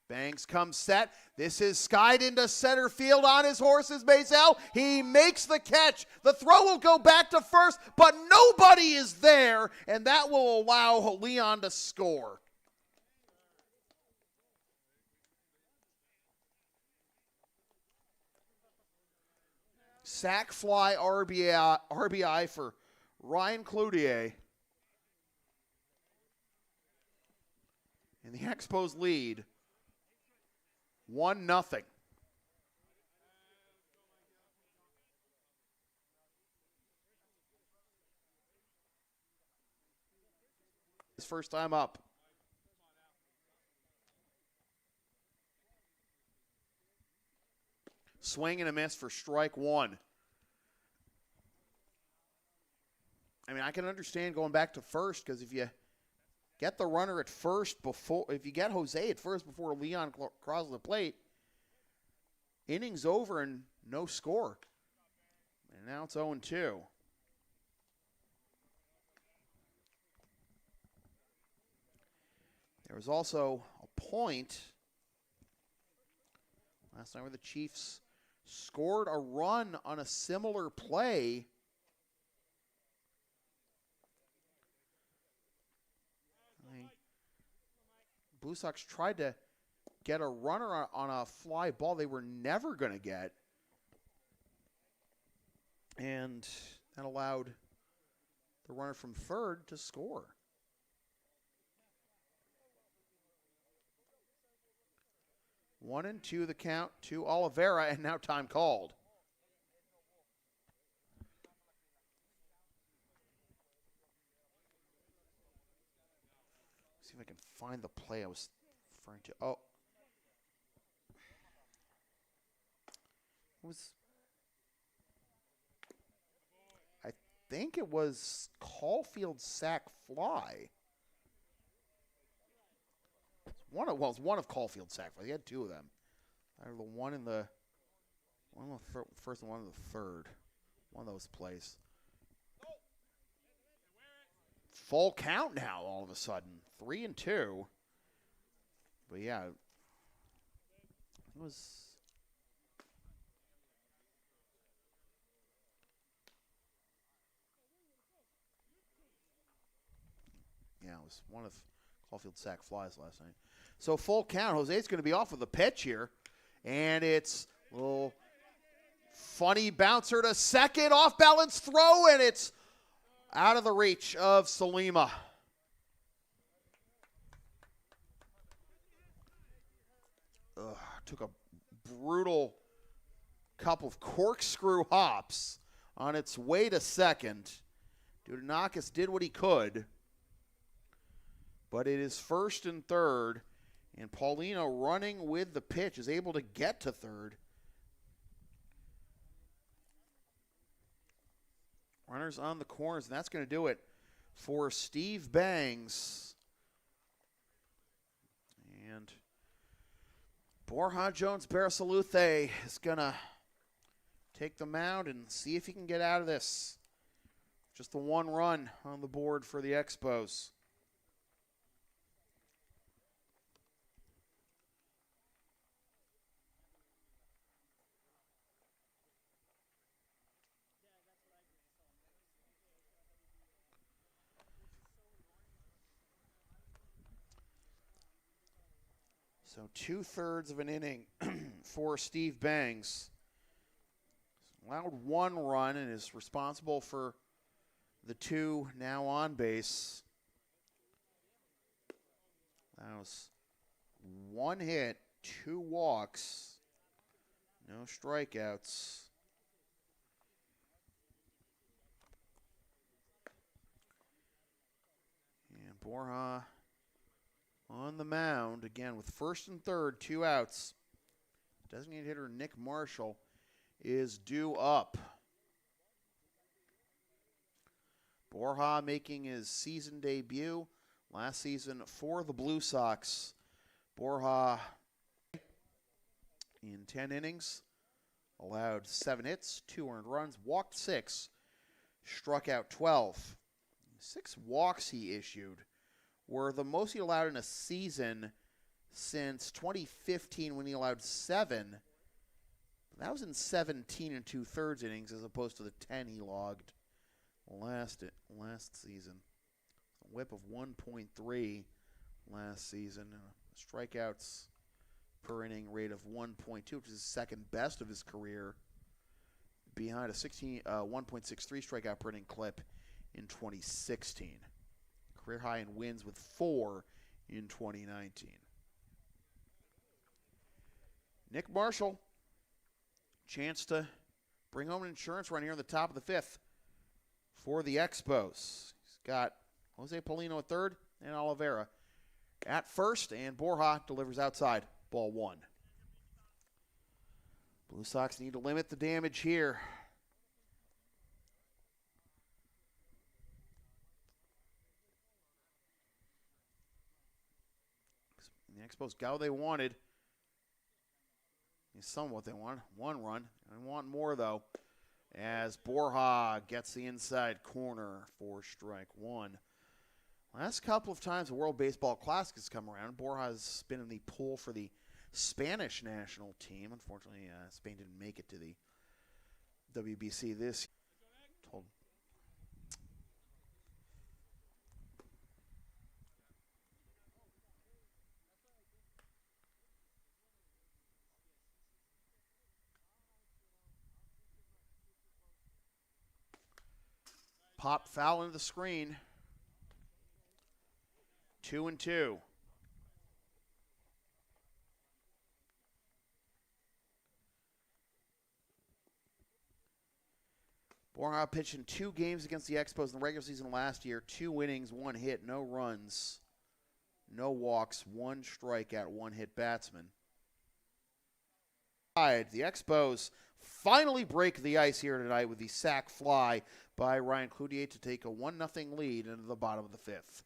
Banks comes set. This is skied into center field on his horse's Mazel. He makes the catch. The throw will go back to first, but nobody is there, and that will allow Leon to score. Sack fly RBI for Ryan Cloutier. And the Expos lead 1-0. His first time up. Swing and a miss for strike one. I mean, I can understand going back to first because if you get the runner at first before, if you get Jose at first before Leon crosses the plate, innings over and no score. And now it's 0-2. There was also a point last night where the Chiefs scored a run on a similar play. Blue Sox tried to get a runner on a fly ball they were never going to get. And that allowed the runner from third to score. One and two the count to Oliveira, and now time called. See if I can find the play I was referring to. Oh. I think it was Caulfield's sac fly. It was one of Caulfield's sac flies. He had two of them. Either the one in the first and one in the third. One of those plays. Full count now all of a sudden. 3-2. But yeah, it was. Yeah, it was one of Caulfield's sac flies last night. So full count. Jose's going to be off with a pitch here. And it's a little funny bouncer to second. Off balance throw. And it's out of the reach of Salima. Took a brutal couple of corkscrew hops on its way to second. Dudonakis did what he could. But it is first and third, and Paulino running with the pitch is able to get to third. Runners on the corners, and that's going to do it for Steve Bangs. And Borja Jones-Barasaluthe is going to take the mound and see if he can get out of this. Just the one run on the board for the Expos. So 2/3 of an inning for Steve Bangs. Allowed one run and is responsible for the two now on base. That was one hit, 2 walks, no strikeouts. And Borja on the mound again with first and third, 2 outs. Designated hitter Nick Marshall is due up. Borja making his season debut last season for the Blue Sox. Borja in 10 innings allowed 7 hits, 2 earned runs, walked 6, struck out 12. 6 walks he issued were the most he allowed in a season since 2015 when he allowed 7. That was in 17 2/3 innings as opposed to the 10 he logged last season. A whip of 1.3 last season. Strikeouts per inning rate of 1.2, which is the second best of his career, behind a 1.63 strikeout per inning clip in 2016. Career high in wins with 4 in 2019. Nick Marshall, chance to bring home an insurance run here in the top of the 5th for the Expos. He's got Jose Paulino at third and Oliveira at first, and Borja delivers outside, ball 1. Blue Sox need to limit the damage here. Expos got what they wanted. Some what they want. One run. They want more, though, as Borja gets the inside corner for strike one. Last couple of times the World Baseball Classic has come around, Borja's been in the pool for the Spanish national team. Unfortunately, Spain didn't make it to the WBC this year. Pop foul into the screen. 2-2. Borja pitched in 2 games against the Expos in the regular season last year. 2 innings, 1 hit, no runs, no walks, 1 strikeout, 1 hit batsman. The Expos finally break the ice here tonight with the sac fly by Ryan Cloutier to take a 1-0 lead into the bottom of the 5th.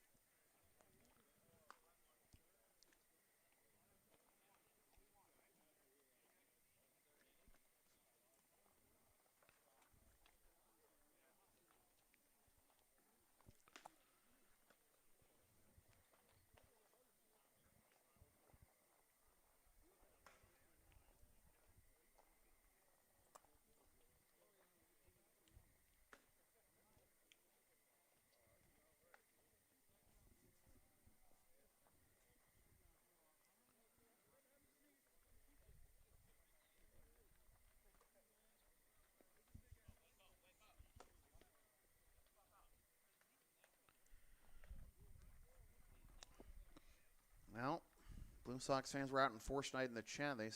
Well, Blue Sox fans were out in force night in the chat. They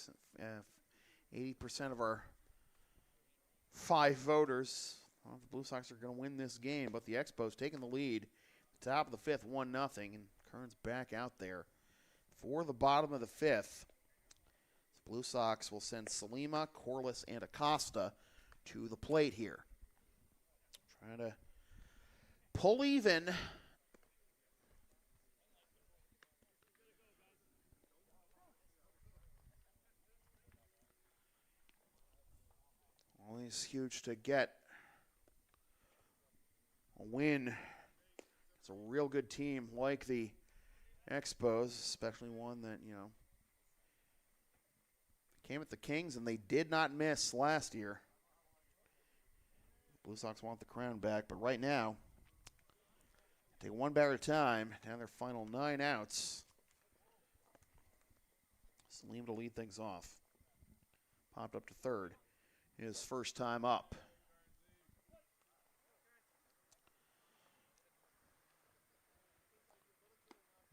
80% of our 5 voters. Well, the Blue Sox are going to win this game, but the Expos taking the lead. Top of the 5th, 1-0, and Kern's back out there for the bottom of the 5th. The Blue Sox will send Salima, Corliss, and Acosta to the plate here. Trying to pull even. Always huge to get a win. It's a real good team like the Expos, especially one that, came at the Kings and they did not miss last year. Blue Sox want the crown back, but right now, take one batter at a time, down their final 9 outs. Salim to lead things off. Popped up to third. His first time up.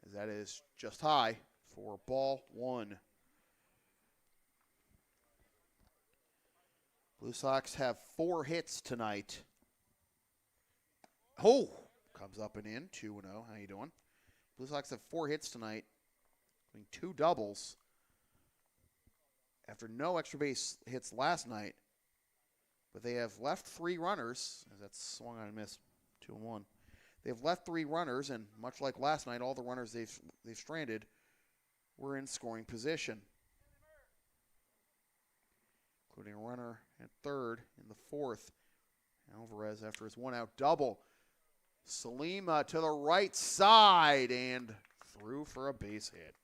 As that is just high for ball 1. Blue Sox have 4 hits tonight. Oh, comes up and in, 2-0. How you doing? Blue Sox have 4 hits tonight, including 2 doubles. After no extra base hits last night, but they have left 3 runners, as that's swung on and missed, 2-1. They've left 3 runners, and much like last night, all the runners they've stranded were in scoring position, including a runner at third in the 4th. Alvarez after his 1-out double. Salima to the right side and through for a base hit.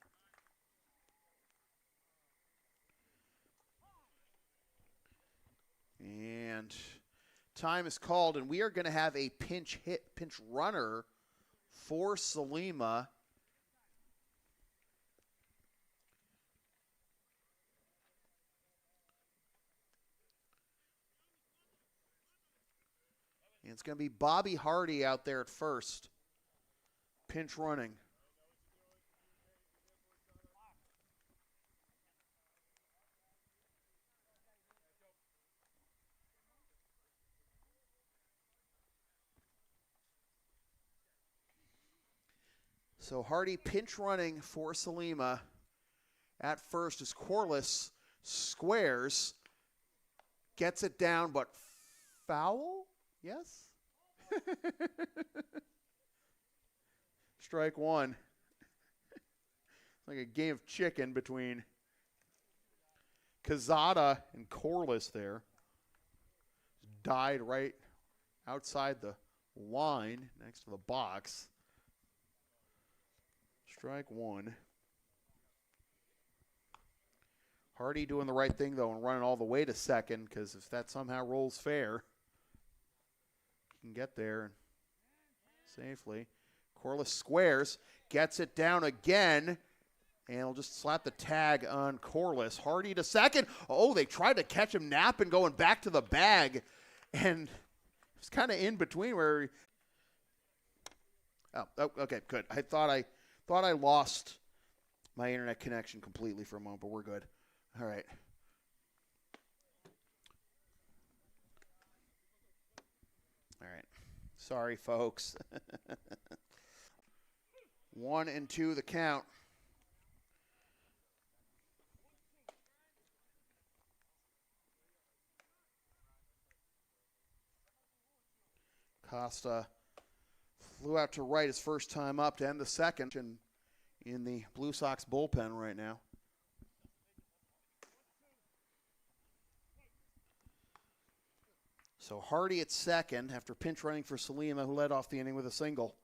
And time is called, and we are going to have a pinch runner for Salima. And it's going to be Bobby Hardy out there at first, pinch running. So Hardy pinch running for Salima at first as Corliss squares, gets it down, but foul? Yes? Strike 1. like a game of chicken between Cazada and Corliss there. Died right outside the line next to the box. Strike one. Hardy doing the right thing, though, and running all the way to second, because if that somehow rolls fair, he can get there safely. Corliss squares, gets it down again, and he'll just slap the tag on Corliss. Hardy to second. Oh, they tried to catch him napping, going back to the bag, and it's kind of in between where. Oh, okay, good. I thought I lost my internet connection completely for a moment, but we're good. All right. All right. Sorry, folks. 1-2 the count. Costa flew out to right his first time up to end the second in the Blue Sox bullpen right now. So Hardy at second after pinch running for Salima, who led off the inning with a single.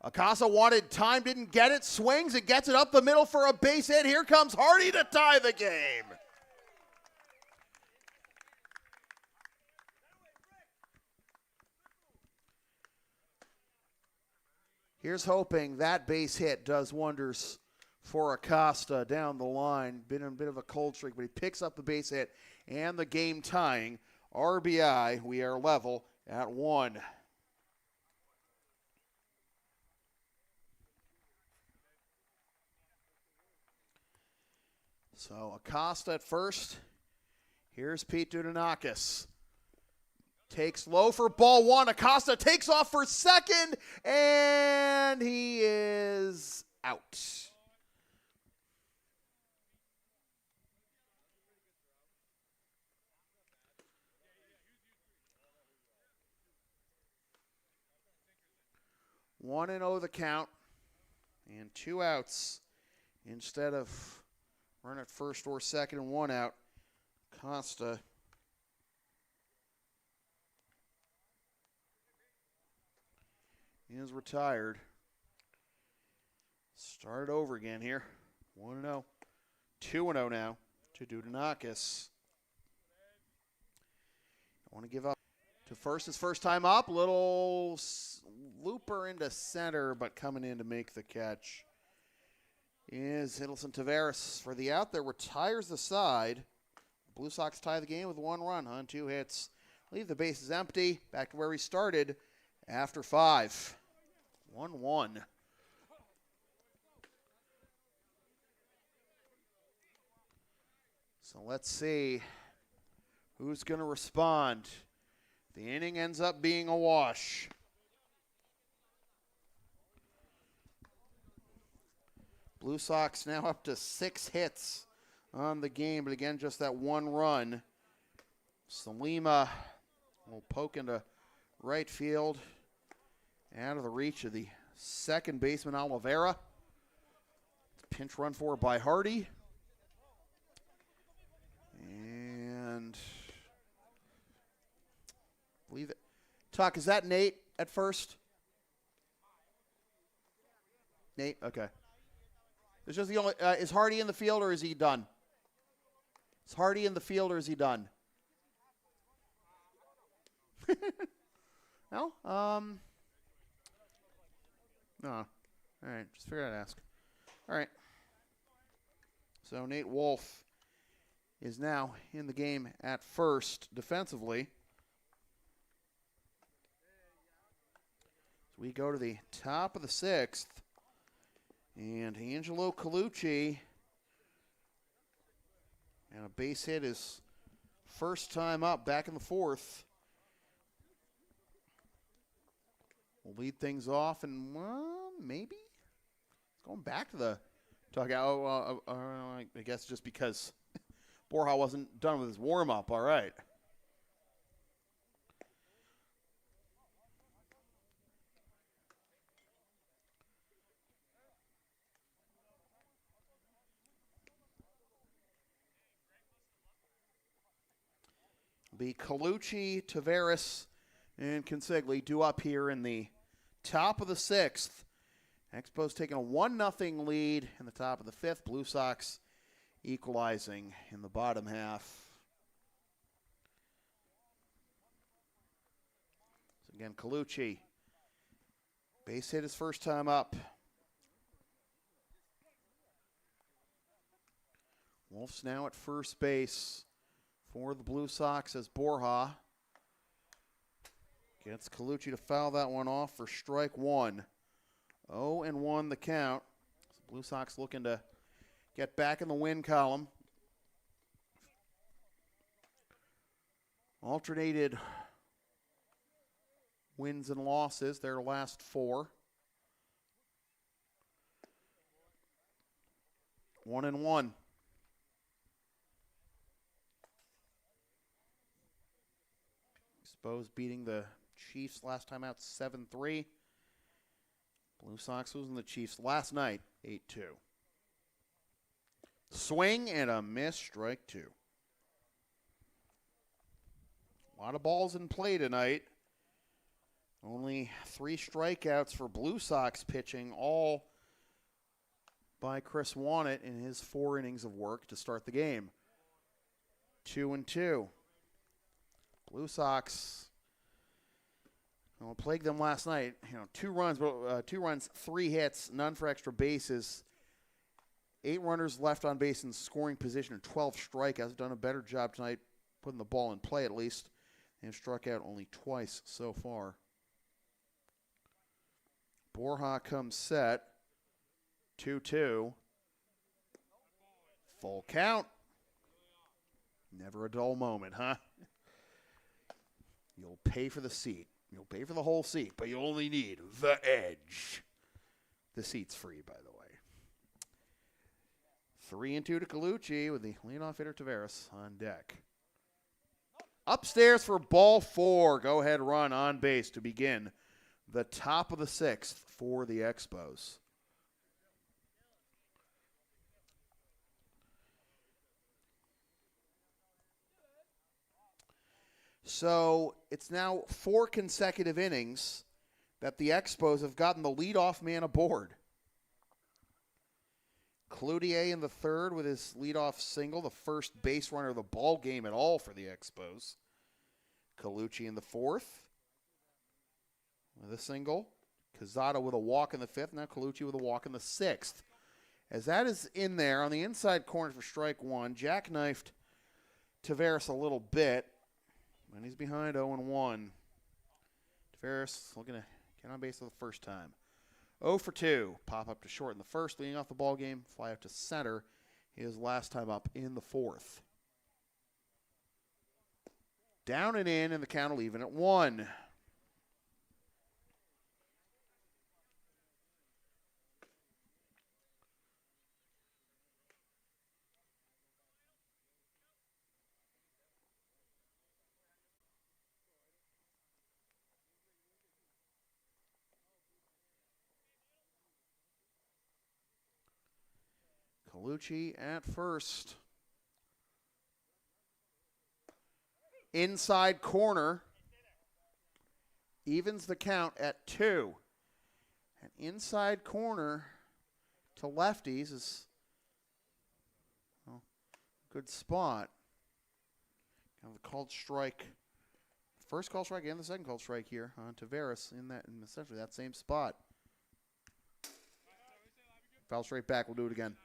Acosta wanted time, didn't get it, swings and gets it up the middle for a base hit. Here comes Hardy to tie the game. Here's hoping that base hit does wonders for Acosta down the line. Been a bit of a cold streak, but he picks up the base hit and the game tying RBI. We are level at 1. So Acosta at first. Here's Pete Dudonakis. Takes low for ball one. Acosta takes off for second, and he is out. One and 0 the count, and 2 outs instead of running at first or second and 1 out. Acosta is retired. Start over again here. 1-0. 2-0 now to Dudonakis. I want to give up to first his first time up. Little looper into center, but coming in to make the catch is Hiddleston Taveras for the out that retires the side. Blue Sox tie the game with 1 run on 2 hits. Leave the bases empty. Back to where we started after 5. 1-1. So let's see who's going to respond. The inning ends up being a wash. Blue Sox now up to 6 hits on the game, but again, just that 1 run. Salima will poke into right field, out of the reach of the second baseman, Oliveira. Pinch run for by Hardy. And believe it. Tuck, is that Nate at first? Nate, okay. It's just the only. Is Hardy in the field or is he done? Is Hardy in the field or is he done? No. No. All right. Just figured I'd ask. All right. So Nate Wolf is now in the game at first defensively. So we go to the top of the 6th. And Angelo Colucci. And a base hit is first time up back in the 4th. We'll lead things off, and maybe it's going back to the dugout. I guess just because Borja wasn't done with his warm-up. All right. be Colucci, Taveras, and Consigli due up here in the top of the 6th. Expos taking a 1-0 lead in the top of the 5th. Blue Sox equalizing in the bottom half. So again, Colucci, base hit his first time up. Wolf's now at first base for the Blue Sox as Borja gets Colucci to foul that one off for strike 1. 0-1 the count. So Blue Sox looking to get back in the win column. Alternated wins and losses, their last 4. 1-1. Expos beating the Chiefs last time out 7-3. Blue Sox losing the Chiefs last night 8-2. Swing and a miss, strike 2. A lot of balls in play tonight. Only 3 strikeouts for Blue Sox pitching, all by Chris Wannett in his 4 innings of work to start the game. 2-2. Blue Sox, plagued them last night. 2 runs, 3 hits, none for extra bases. 8 runners left on base in scoring position and 12 strikeouts. Done a better job tonight putting the ball in play at least. And struck out only twice so far. Borja comes set. 2-2. Full count. Never a dull moment, huh? You'll pay for the seat. You'll pay for the whole seat, but you only need the edge. The seat's free, by the way. 3-2 to Colucci with the leadoff hitter Taveras on deck. Upstairs for ball 4. Go-ahead run on base to begin the top of the 6th for the Expos. So it's now 4 consecutive innings that the Expos have gotten the leadoff man aboard. Cloutier in the 3rd with his leadoff single, the first base runner of the ball game at all for the Expos. Colucci in the 4th with a single. Cazada with a walk in the 5th. Now Colucci with a walk in the 6th. As that is in there on the inside corner for strike 1, jackknifed Taveras a little bit. And he's behind 0-1. Taveras looking to get on base for the first time. 0 for 2. Pop up to short in the 1st, leading off the ball game. Fly out to center his last time up in the 4th. Down and in, and the count will even at 1. Colucci at first. Inside corner. Evens the count at 2. An inside corner to lefties is a good spot. Kind of a called strike. First called strike and the second called strike here on Taveras in essentially that same spot. Foul straight back. We'll do it again.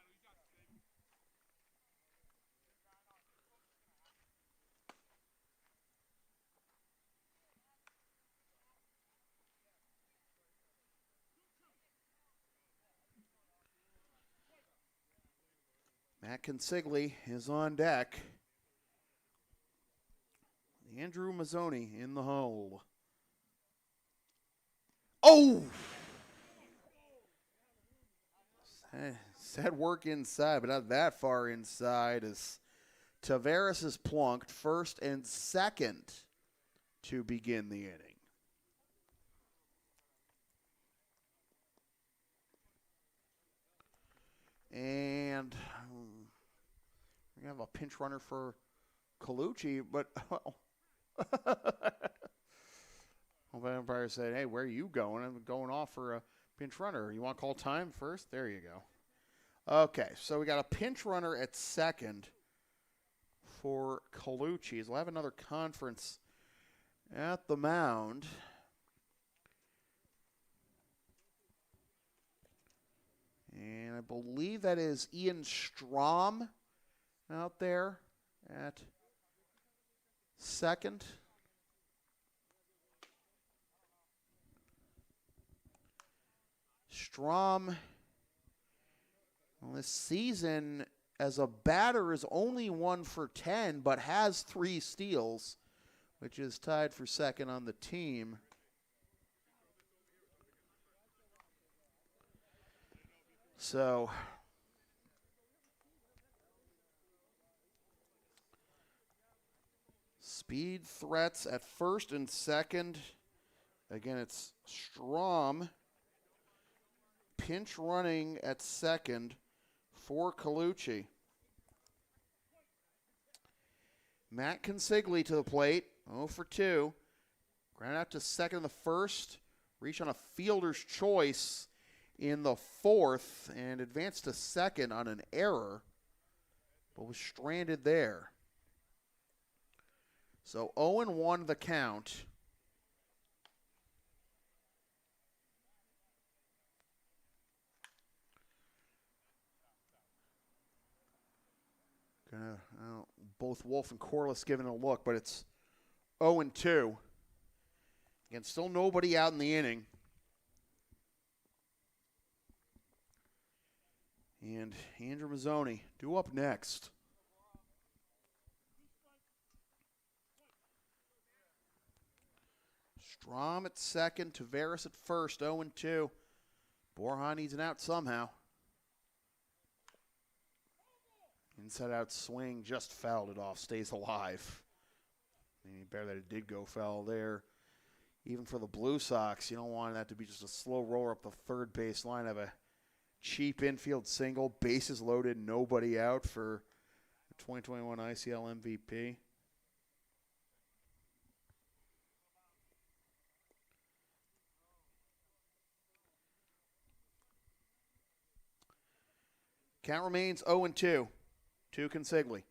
Matt Consigli is on deck. Andrew Mazzoni in the hole. Oh! Sad work inside, but not that far inside as Taveras is plunked first and second to begin the inning. And we're going to have a pinch runner for Colucci, but Home umpire said, hey, where are you going? I'm going off for a pinch runner. You want to call time first? There you go. Okay, so we got a pinch runner at second for Colucci's. We'll have another conference at the mound. And I believe that is Ian Strom out there at second. Strom, well, this season as a batter is only 1 for 10, but has 3 steals, which is tied for second on the team. So speed threats at first and second. Again, it's Strom pinch running at second for Colucci. Matt Consigli to the plate, 0 for 2. Ground out to second in the first. Reach on a fielder's choice in the fourth and advanced to second on an error, but was stranded there. So 0-1 the count. Both Wolf and Corliss giving it a look, but it's 0-2. Again, still nobody out in the inning. And Andrew Mazzoni due up next. Strom at second, Tavares at first, 0-2. Borja needs an out somehow. Inside out swing, just fouled it off, stays alive. Maybe better that it did go foul there. Even for the Blue Sox, you don't want that to be just a slow roller up the third base line. Have a cheap infield single, bases loaded, nobody out for the 2021 ICL MVP. Count remains 0-2 to Consigli.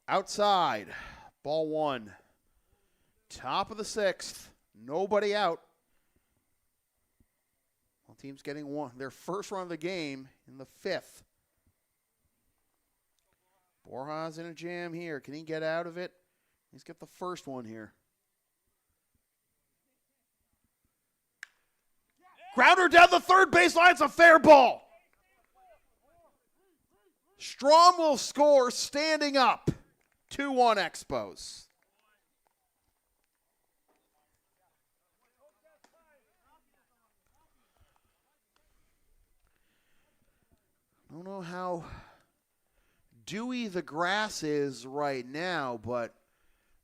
Outside, ball 1. Top of the 6th, nobody out. Well, team's getting their first run of the game in the 5th. Borja's in a jam here. Can he get out of it? He's got the first one here. Grounder down the third baseline. It's a fair ball. Strom will score standing up. 2-1 Expos. I don't know how dewy the grass is right now, but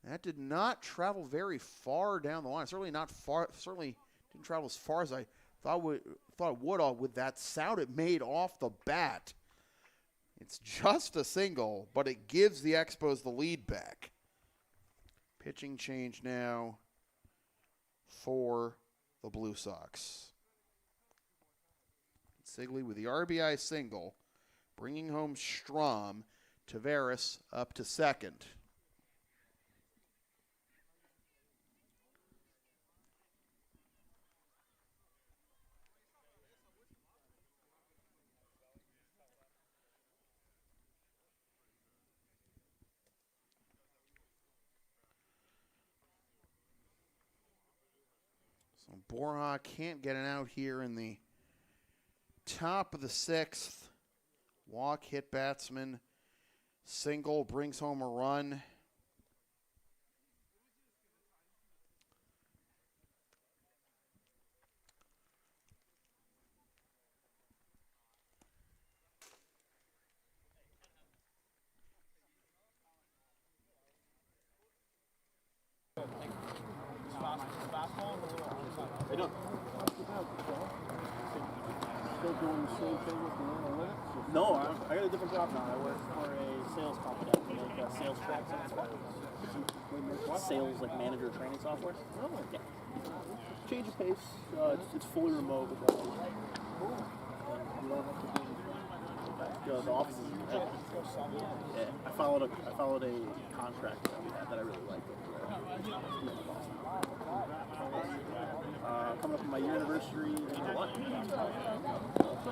that did not travel very far down the line. Certainly not far. Certainly didn't travel as far as I thought it would with that sound it made off the bat. It's just a single, but it gives the Expos the lead back. Pitching change now for the Blue Sox. Sigley with the RBI single, bringing home Strom. Tavares up to second. So Borja can't get it out here in the top of the 6th. Walk, hit batsman. Single brings home a run. still doing the same thing with the analytics? No, I got a different job now. I work for a sales company. I make sales tracks and stuff. Sales, like manager training software. Oh. Yeah. Change of pace. It's fully remote. But, You don't have to be. the office is yeah. I followed a contract that we had that I really liked over there. Coming up on my year anniversary in July.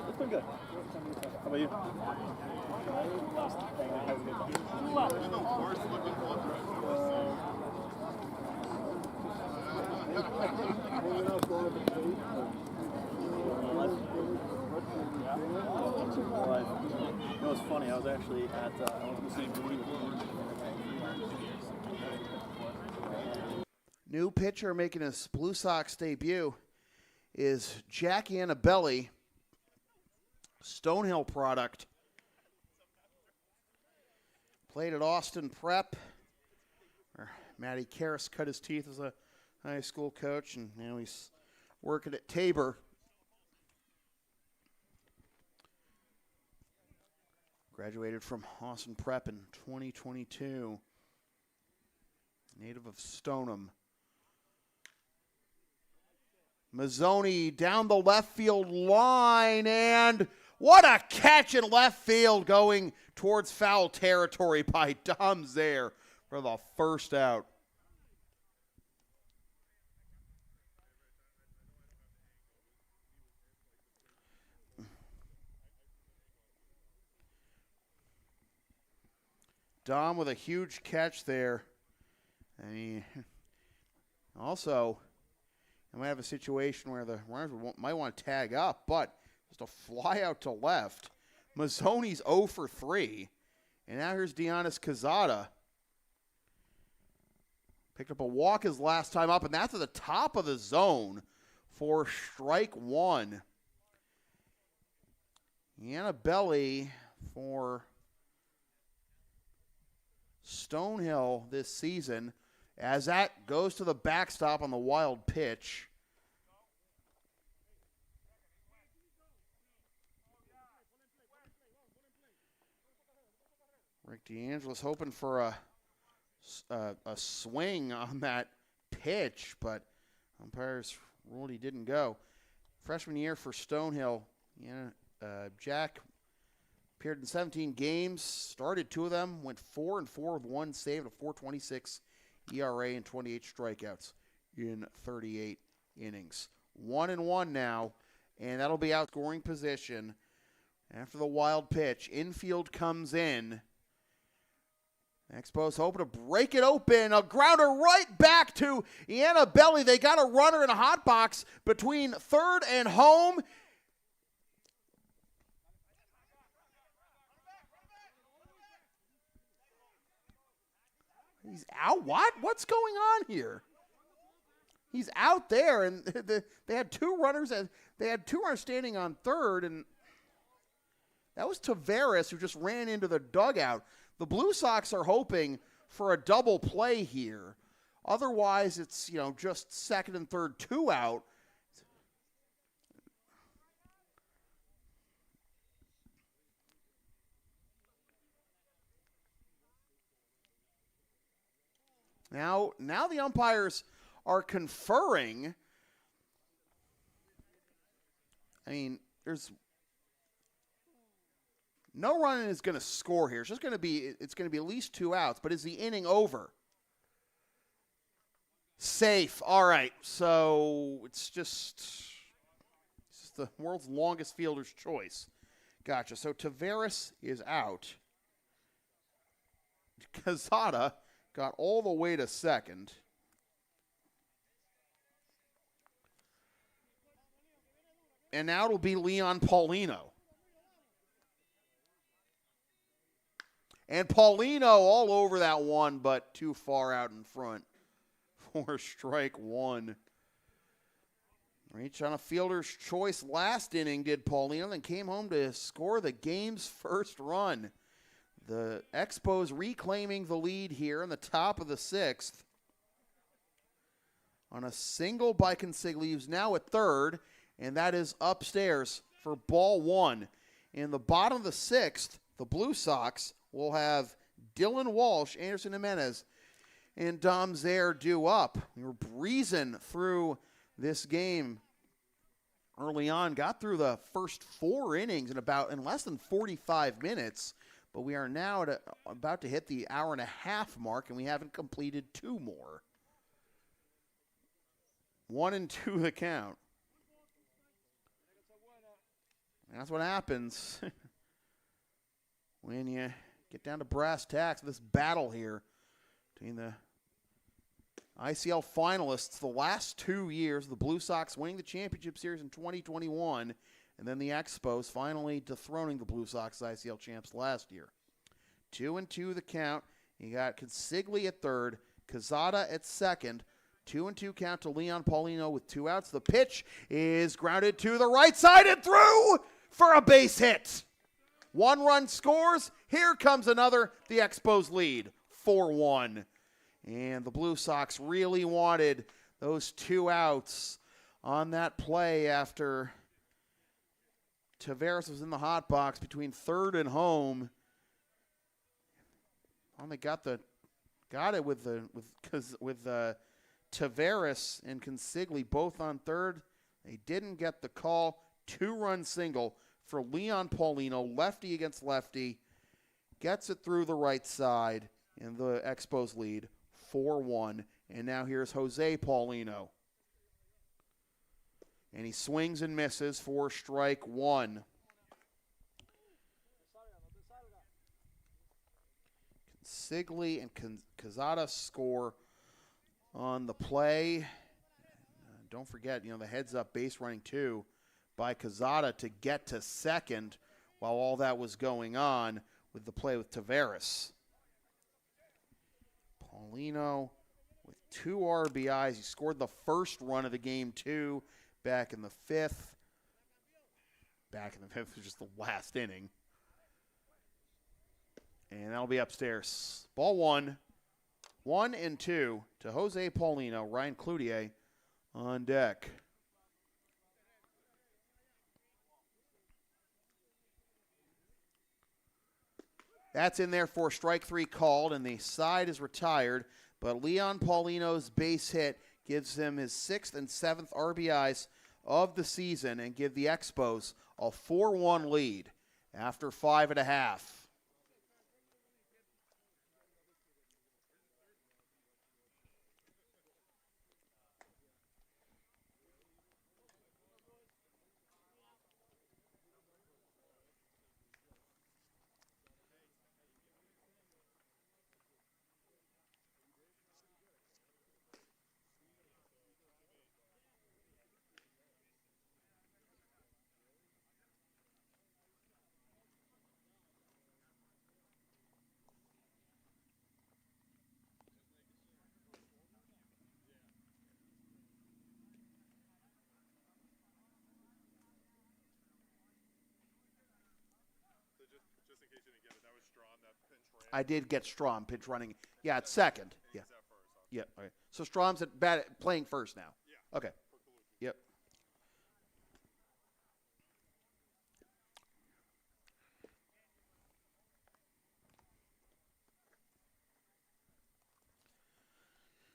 It's been good. How about you? Hanging out, going to the state. You know, it's funny. I was actually at I was listening to the New pitcher making his Blue Sox debut is Jack Annabelli, Stonehill product. Played at Austin Prep, where Matty Karras cut his teeth as a high school coach, and now he's working at Tabor. Graduated from Austin Prep in 2022. Native of Stoneham. Mazzoni down the left field line, and what a catch in left field going towards foul territory by Dom Zaire for the first out. Dom with a huge catch there. I mean, also, I might have a situation where the runners might want to tag up, but just a fly out to left. Mazzoni's 0 for 3. And now here's Giannis Cazada. Picked up a walk his last time up, and that's at the top of the zone for strike one. Annabelli for Stonehill this season, as that goes to the backstop on the wild pitch. Rick DeAngelis hoping for a swing on that pitch, but umpires ruled he didn't go. Freshman year for Stonehill, Jack appeared in 17 games, started 2 of them, went 4-4 with 1 save, a 4.26 ERA and 28 strikeouts in 38 innings. 1-1 now, and that'll be out scoring position after the wild pitch. Infield comes in. Expos hoping to break it open. A grounder right back to Annabelli. They got a runner in a hot box between third and home. He's out. What? What's going on here? He's out there, and they had 2 runners. They had 2 runners standing on third, and that was Tavares who just ran into the dugout. The Blue Sox are hoping for a double play here. Otherwise, it's, just second and third, 2 out. Now the umpires are conferring. I mean, there's no run is going to score here. It's going to be at least 2 outs, but is the inning over? Safe. All right. So it's just the world's longest fielder's choice. Gotcha. So Tavares is out. Cazada got all the way to second. And now it'll be Leon Paulino. And Paulino all over that one, but too far out in front for strike one. Reached on a fielder's choice last inning, did Paulino, then came home to score the game's first run. The Expos reclaiming the lead here in the top of the 6th. On a single by Consigli, who's now at third, and that is upstairs for ball one. In the bottom of the sixth, the Blue Sox will have Dylan Walsh, Anderson Jimenez, and Dom Zaire due up. We were breezing through this game early on, got through the first 4 innings in less than 45 minutes, but we are now about to hit the hour and a half mark, and we haven't completed 2 more. 1-2 the count. And that's what happens when you get down to brass tacks, this battle here between the ICL finalists the last 2 years, the Blue Sox winning the championship series in 2021, and then the Expos finally dethroning the Blue Sox ICL champs last year. 2-2 the count. You got Consigli at third, Quezada at second. 2-2 count to Leon Paulino with 2 outs. The pitch is grounded to the right side and through for a base hit. 1 run scores. Here comes another. The Expos lead 4-1. And the Blue Sox really wanted those 2 outs on that play after Taveras was in the hot box between third and home. They got it with Taveras and Consigli both on third. They didn't get the call. 2-run single for Leon Paulino, lefty against lefty. Gets it through the right side, and the Expos lead 4-1. And now here's Jose Paulino. And he swings and misses for strike 1. Consigli and Quezada score on the play. Don't forget, the heads-up base running 2 by Quezada to get to second while all that was going on with the play with Taveras. Paulino with 2 RBIs. He scored the first run of the game, too, back in the 5th. Back in the 5th was just the last inning. And that'll be upstairs. Ball 1. 1-2 to Jose Paulino. Ryan Cloutier on deck. That's in there for strike 3 called, and the side is retired. But Leon Paulino's base hit gives him his 6th and 7th RBIs of the season and give the Expos a 4-1 lead after 5.5. I did get Strom pinch running. Yeah, at second. Yeah. Yeah. Okay. So Strom's playing first now. Yeah. Okay. Yep.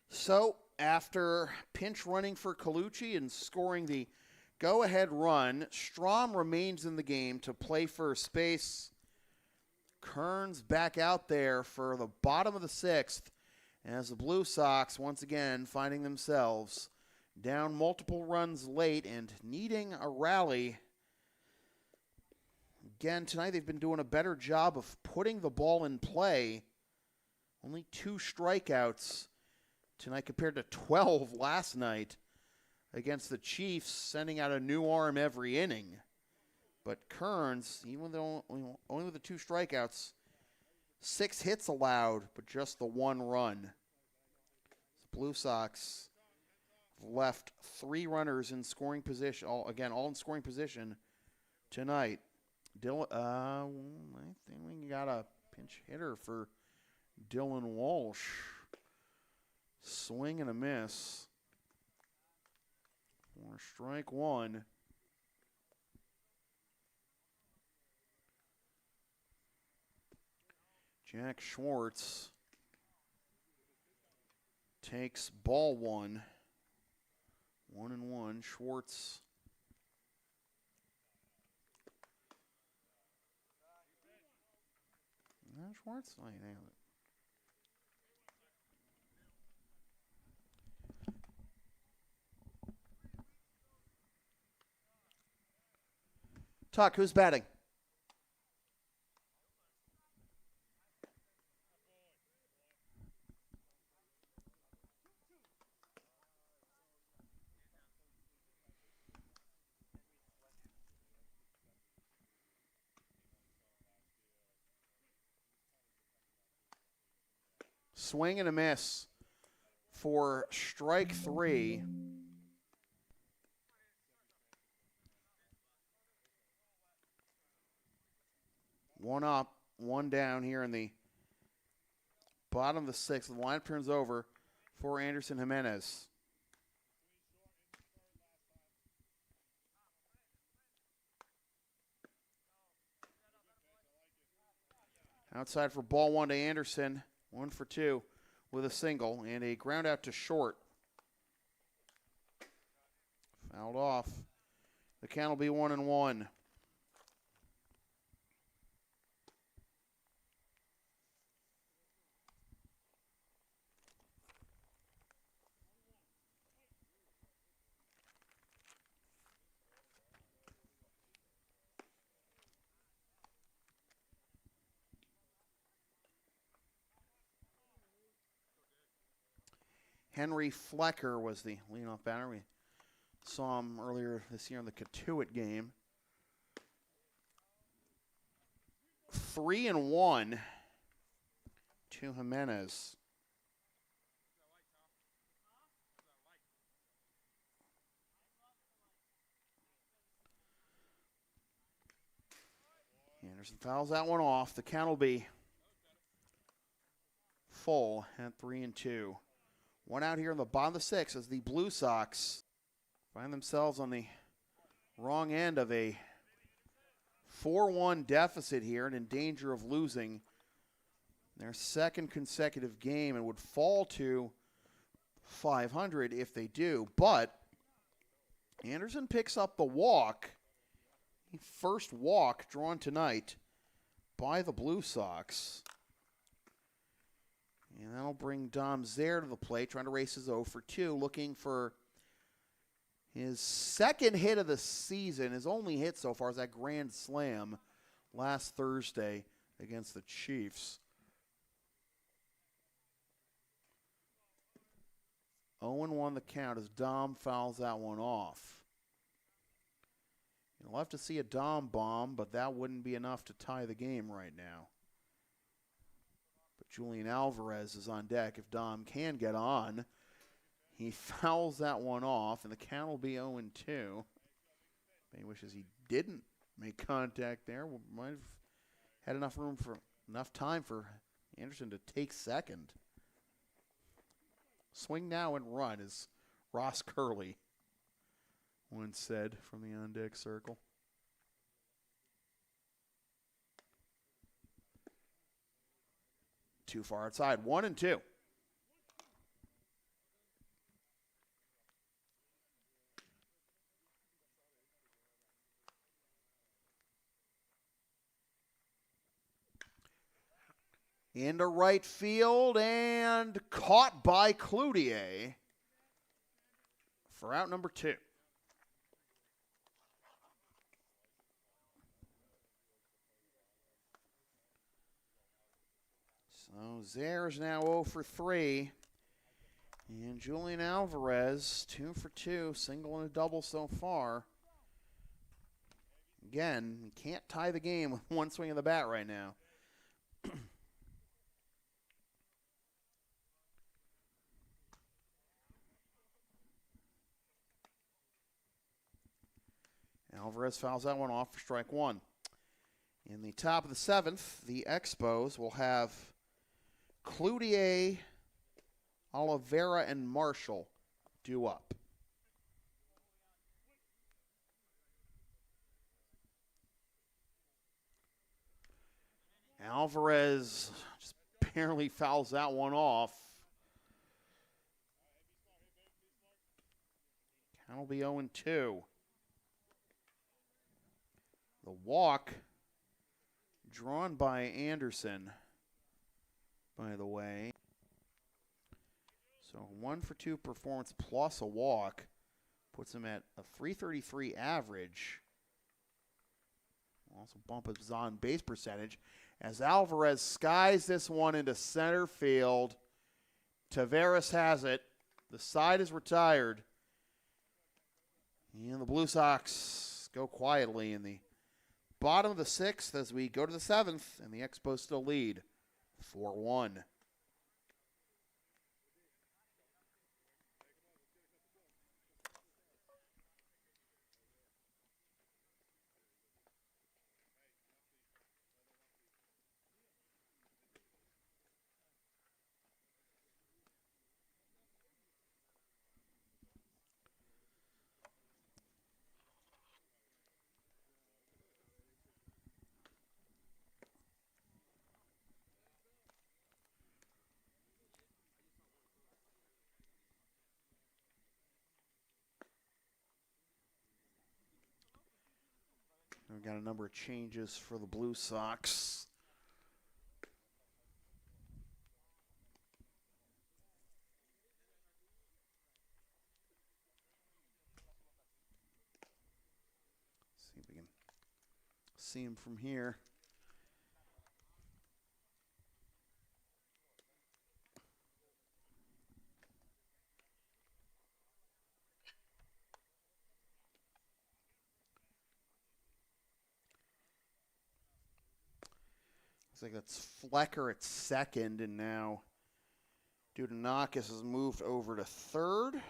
So after pinch running for Colucci and scoring the go-ahead run, Strom remains in the game to play first base. Kearns back out there for the bottom of the 6th as the Blue Sox once again finding themselves down multiple runs late and needing a rally. Again, tonight they've been doing a better job of putting the ball in play. Only 2 strikeouts tonight compared to 12 last night against the Chiefs, sending out a new arm every inning. But Kearns, even though only with the 2 strikeouts, 6 hits allowed, but just the 1 run. The Blue Sox left 3 runners in scoring position, all in scoring position tonight. I think we got a pinch hitter for Dylan Walsh. Swing and a miss. For strike 1. Jack Schwartz takes ball one. 1-1. Schwartz. No, Schwartz? Oh, he nailed it. Tuck, who's batting? Swing and a miss for strike three. One up, one down here in the bottom of the sixth. The lineup turns over for Anderson Jimenez. Outside for ball one to Anderson. 1 for 2 with a single and a ground out to short. Fouled off. The count will be 1-1. Henry Flecker was the leadoff batter. We saw him earlier this year in the Katuitt game. 3-1 to Jimenez. Anderson fouls that one off. The count will be full at 3-2. One out here in the bottom of the sixth as the Blue Sox find themselves on the wrong end of a 4-1 deficit here and in danger of losing their second consecutive game and would fall to 500 if they do. But Anderson picks up the walk, the first walk drawn tonight by the Blue Sox. And that'll bring Dom Zaire to the plate, trying to race his 0 for 2, looking for his second hit of the season. His only hit so far is that grand slam last Thursday against the Chiefs. 0-1 the count as Dom fouls that one off. You'll have to see a Dom bomb, but that wouldn't be enough to tie the game right now. Julian Alvarez is on deck if Dom can get on. He fouls that one off, and the count will be 0-2. He wishes he didn't make contact there. Might have had enough time for Anderson to take second. Swing now and run, as Ross Curley once said from the on-deck circle. Too far outside. 1-2. Into right field and caught by Cloutier for out number 2. So Zaire is now 0 for 3. And Julian Alvarez, 2 for 2, single and a double so far. Again, he can't tie the game with one swing of the bat right now. Alvarez fouls that one off for strike 1. In the top of the 7th, the Expos will have Cloutier, Oliveira, and Marshall due up. Alvarez barely fouls that one off. Count will be 0-2. The walk drawn by Anderson, by the way. So 1 for 2 performance plus a walk puts him at a .333 average. Also bump his on base percentage as Alvarez skies this one into center field. Taveras has it. The side is retired. And the Blue Sox go quietly in the bottom of the 6th as we go to the 7th, and the Expos still lead 4-1. We've got a number of changes for the Blue Sox. See if we can see him from here. Looks like that's Flecker at second, and now Dudonakis has moved over to third.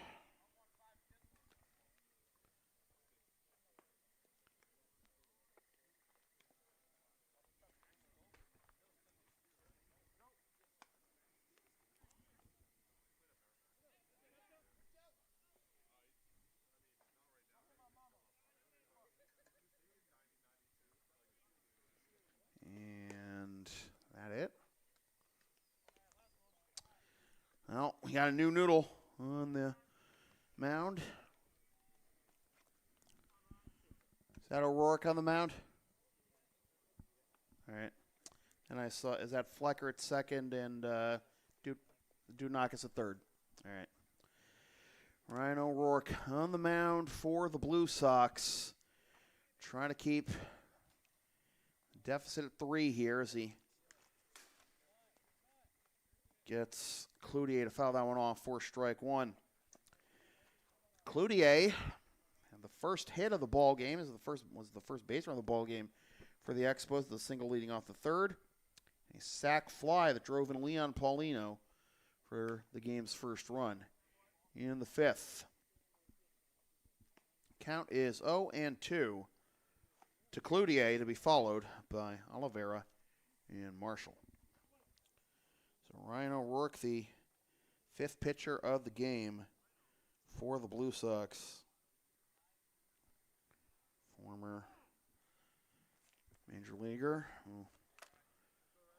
And that it. Well, we got a new noodle on the mound. Is that O'Rourke on the mound? All right. And I saw, is that Flecker at second and Dudonakis at third? All right. Ryan O'Rourke on the mound for the Blue Sox. Trying to keep deficit at 3 here as he gets Cloutier to foul that one off for strike 1. Cloutier, and the first hit of the ball game was the first base run of the ball game for the Expos, the single leading off the third. A sac fly that drove in Leon Paulino for the game's first run in the 5th. Count is 0-2 to Cloutier, to be followed by Oliveira and Marshall. So Ryan O'Rourke, the 5th pitcher of the game for the Blue Sox. Former major leaguer who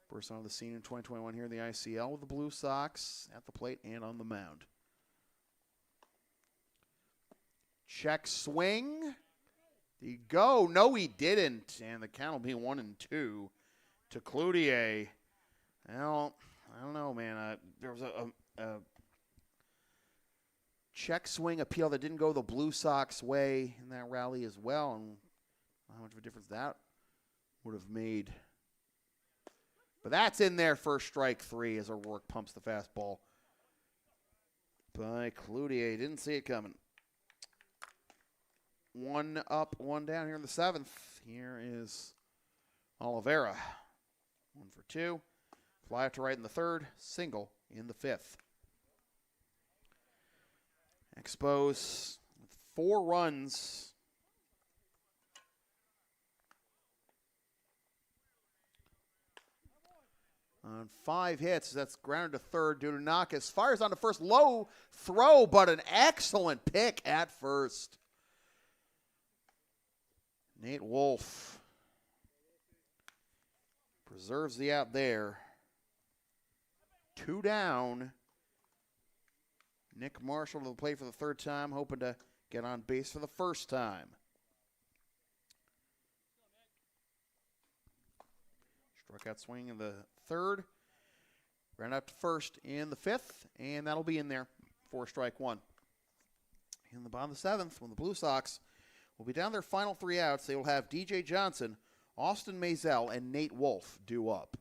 burst onto the scene in 2021 here in the ICL with the Blue Sox at the plate and on the mound. Check swing. Did he go? No, he didn't. And the count will be 1-2 to Cloutier. Well, I don't know, man. There was a check swing appeal that didn't go the Blue Sox way in that rally as well. And how much of a difference that would have made. But that's in there for strike 3 as O'Rourke pumps the fastball by Cloutier. Didn't see it coming. 1 up, 1 down here in the 7th. Here is Oliveira. 1 for 2. Fly out to right in the 3rd. Single in the 5th. Expos with 4 runs. On 5 hits, that's grounded to 3rd. Dudonakis fires on to first. Low throw, but an excellent pick at first. Nate Wolf preserves the out there. 2 down. Nick Marshall to the plate for the 3rd time, hoping to get on base for the 1st time. Struck out swing in the 3rd. Ran out to 1st in the 5th, and that'll be in there for strike 1. In the bottom of the 7th, when the Blue Sox will be down their final 3 outs, they will have DJ Johnson, Austin Maisel, and Nate Wolf due up.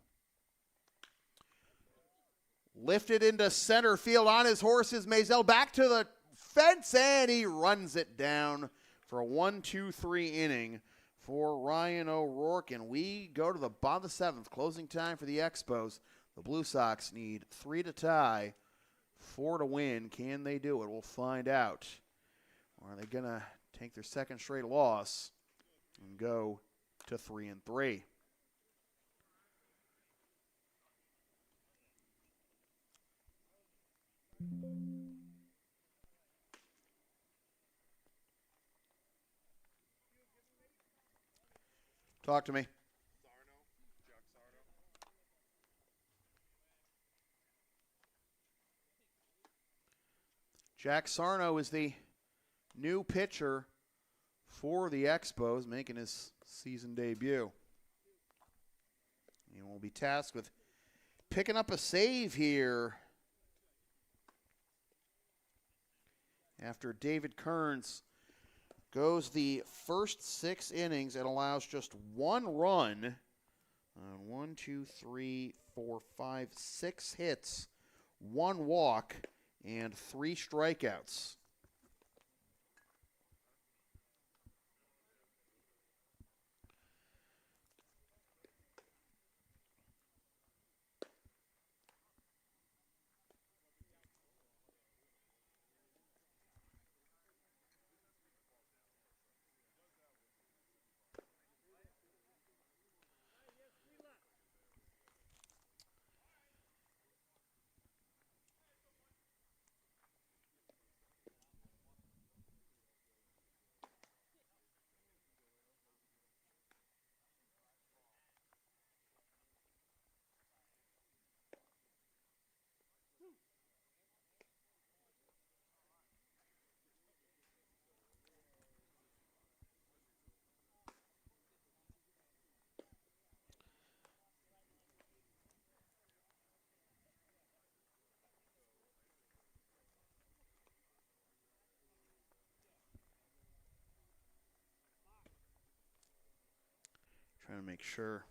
Lifted into center field on his horses. Maisel back to the fence, and he runs it down for a 1-2-3 inning for Ryan O'Rourke. And we go to the bottom of the 7th, closing time for the Expos. The Blue Sox need 3 to tie, 4 to win. Can they do it? We'll find out. Or are they going to take their 2nd straight loss and go to 3-3? Talk to me. Jack Sarno is the new pitcher for the Expos, making his season debut. He will be tasked with picking up a save here after David Kearns goes the first 6 innings and allows just 1 run on 1, 2, 3, 4, 5, 6 hits, 1 walk, and 3 strikeouts. Trying to make sure.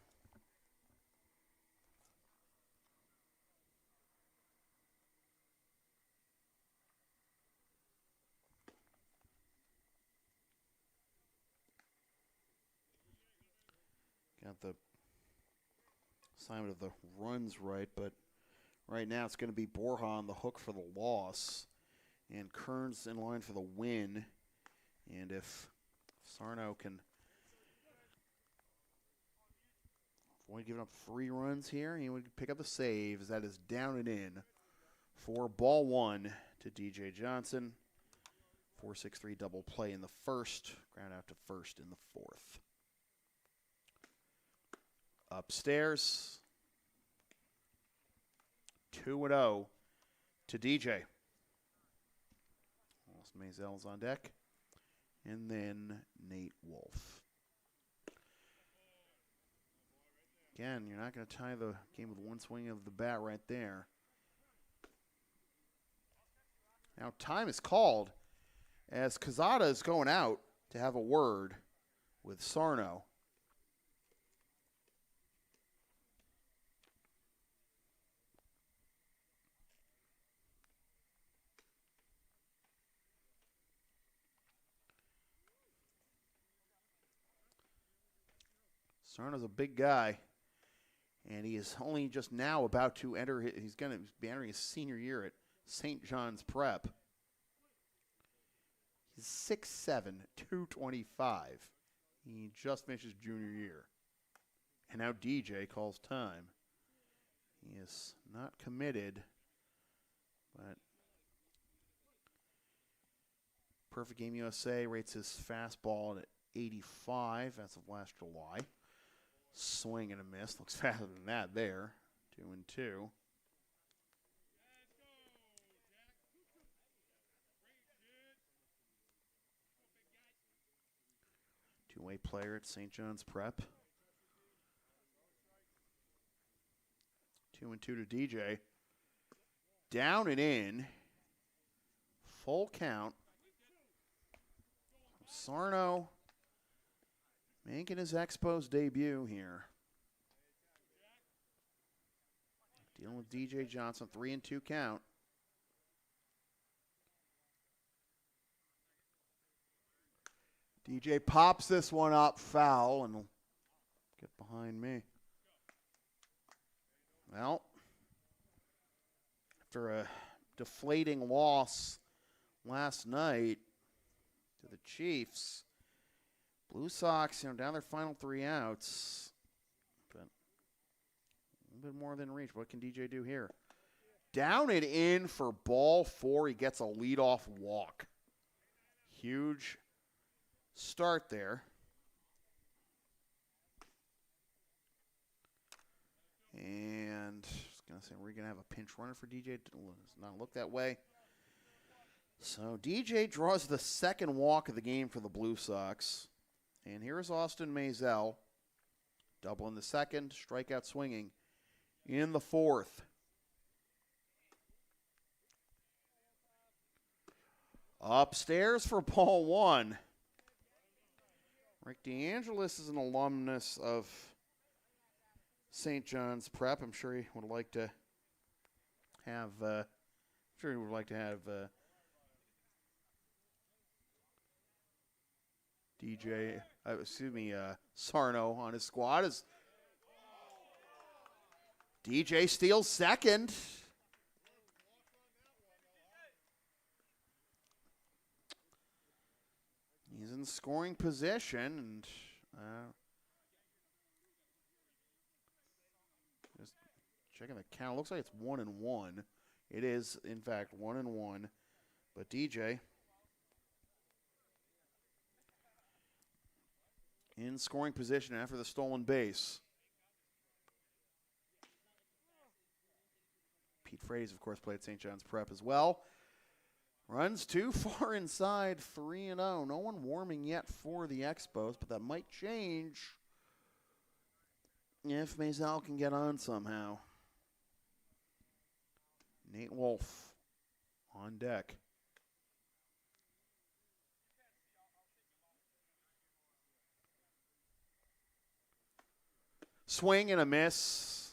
Got the assignment of the runs right, but right now it's going to be Borja on the hook for the loss, and Kearns in line for the win. And if Sarno can avoid giving up 3 runs here, he would pick up the save, as that is down and in for ball 1 to DJ Johnson. 4-6-3 double play in the 1st, ground out to 1st in the 4th. Upstairs, 2-0 to DJ. Maisel's on deck. And then Nate Wolf. Again, you're not going to tie the game with 1 swing of the bat right there. Now time is called as Cazada is going out to have a word with Sarno. Sarno's a big guy, and he is only just now about to enter. He's going to be entering his senior year at St. John's Prep. He's 6'7", 225. He just finished his junior year. And now DJ calls time. He is not committed, but Perfect Game USA rates his fastball at 85 as of last July. Swing and a miss. Looks faster than that there. 2-2. Two-way player at St. John's Prep. 2-2 to DJ. Down and in. Full count. Sarno making his Expos debut here. Dealing with DJ Johnson, 3-2 count. DJ pops this one up, foul, and will get behind me. Well, after a deflating loss last night to the Chiefs, Blue Sox, down their final 3 outs, but a little bit more than reach. What can DJ do here? Down and in for ball 4. He gets a leadoff walk. Huge start there. And I was going to say, we're going to have a pinch runner for DJ. It does not look that way. So DJ draws the second walk of the game for the Blue Sox. And here's Austin Maisel, double in the second, strikeout swinging in the fourth. Upstairs for ball 1. Rick DeAngelis is an alumnus of St. John's Prep. I'm sure he would like to have. Sarno on his squad as DJ steals second. He's in scoring position, and just checking the count. Looks like it's 1-1. It is, in fact, 1-1. But DJ in scoring position after the stolen base. Pete Fraze, of course, played at St. John's Prep as well. Runs too far inside, 3-0. No one warming yet for the Expos, but that might change if Maisel can get on somehow. Nate Wolf on deck. Swing and a miss.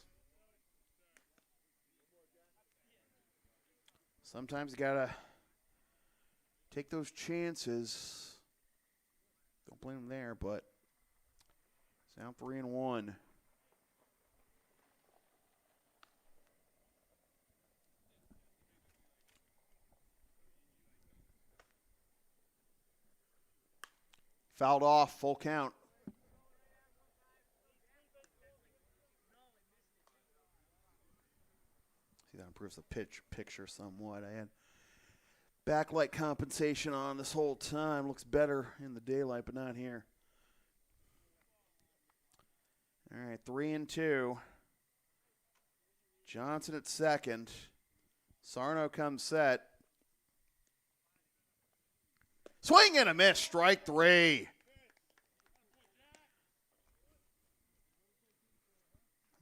Sometimes you gotta take those chances. Don't blame him there, but it's now 3-1. Fouled off, full count. See, that improves the picture somewhat. I had backlight compensation on this whole time. Looks better in the daylight, but not here. All right, 3-2. Johnson at second. Sarno comes set. Swing and a miss, strike 3.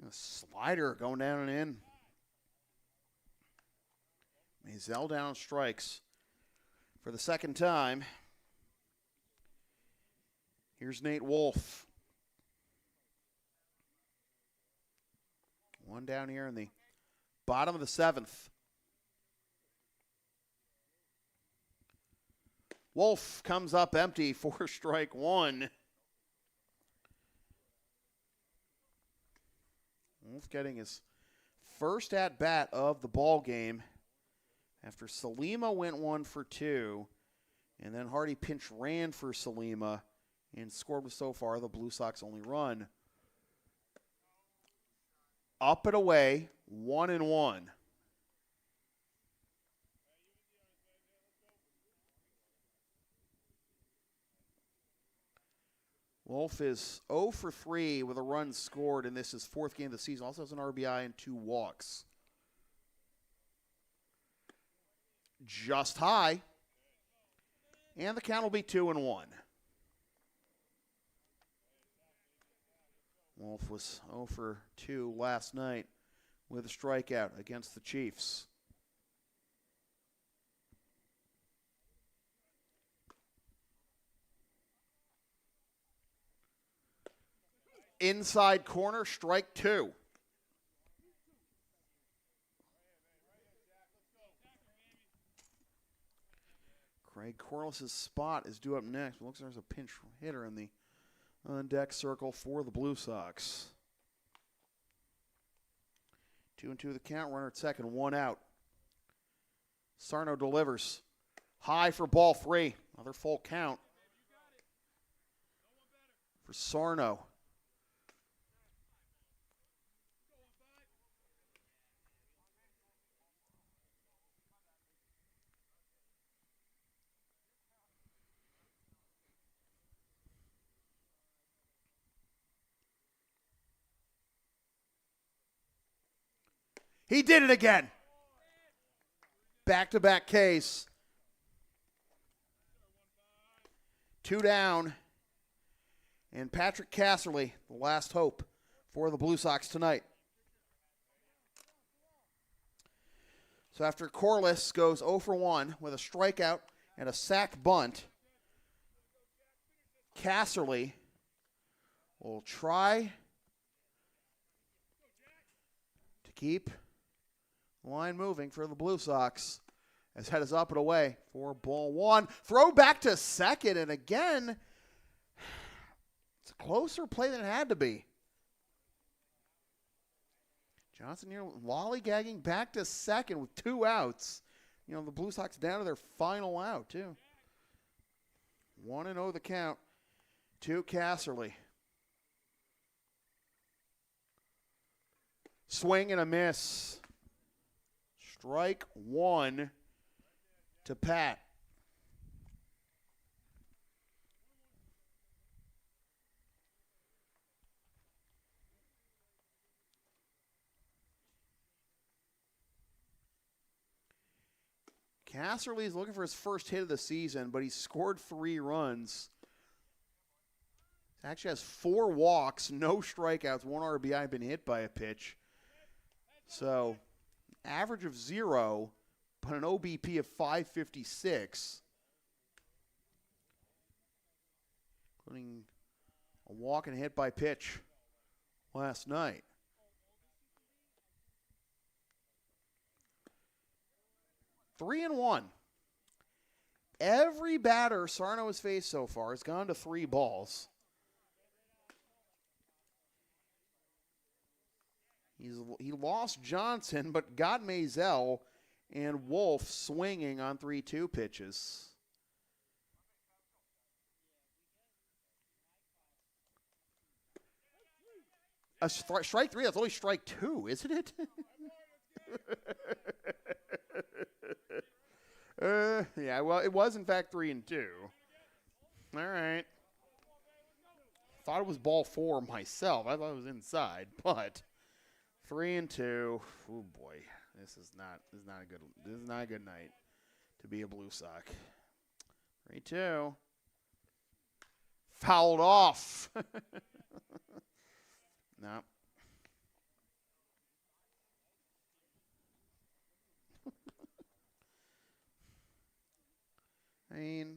A slider going down and in. Maisel down strikes for the second time. Here's Nate Wolf. One down here in the bottom of the 7th. Wolf comes up empty for strike 1. Wolf getting his first at-bat of the ball game after Salima went 1 for 2, and then Hardy pinch ran for Salima and scored with so far the Blue Sox only run. Up and away, 1-1. Wolf is 0 for 3 with a run scored, and this is 4th game of the season. Also has an RBI and 2 walks. Just high. And the count will be 2-1. Wolf was 0 for 2 last night with a strikeout against the Chiefs. Inside corner, strike 2. Craig Corliss' spot is due up next. It looks like there's a pinch hitter in the on-deck circle for the Blue Sox. 2-2 the count, runner at second, 1 out. Sarno delivers. High for ball 3. Another full count for Sarno. He did it again. Back-to-back case. 2 down. And Patrick Casserly, the last hope for the Blue Sox tonight. So after Corliss goes 0 for 1 with a strikeout and a sac bunt, Casserly will try to keep the line moving for the Blue Sox as head is up and away for ball 1. Throw back to second, and again, it's a closer play than it had to be. Johnson here lollygagging back to second with 2 outs. You know, the Blue Sox down to their final out, too. 1-0 the count to Casserly. Swing and a miss. Strike 1 to Pat. Casserly's looking for his first hit of the season, but he's scored 3 runs. He actually has 4 walks, no strikeouts, 1 RBI, been hit by a pitch. So, average of 0, but an OBP of 556, including a walk and a hit by pitch last night. Three and 1. Every batter Sarno has faced so far has gone to 3 balls. He lost Johnson, but got Maisel and Wolf swinging on 3-2 pitches. Strike 3, that's only strike 2, isn't it? Yeah, well, it was in fact 3 and 2. All right. Thought it was ball 4 myself. I thought it was inside, but 3 and 2. Oh boy, this is not a good night to be a Blue Sox. 3-2. Fouled off. No. I mean,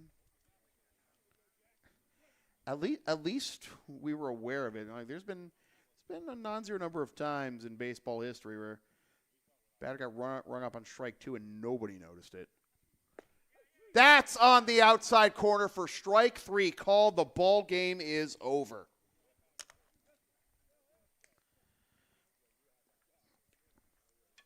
at least we were aware of it. Like, it's been a non-zero number of times in baseball history where batter got rung up on strike 2 and nobody noticed it. That's on the outside corner for strike 3 called. The ball game is over.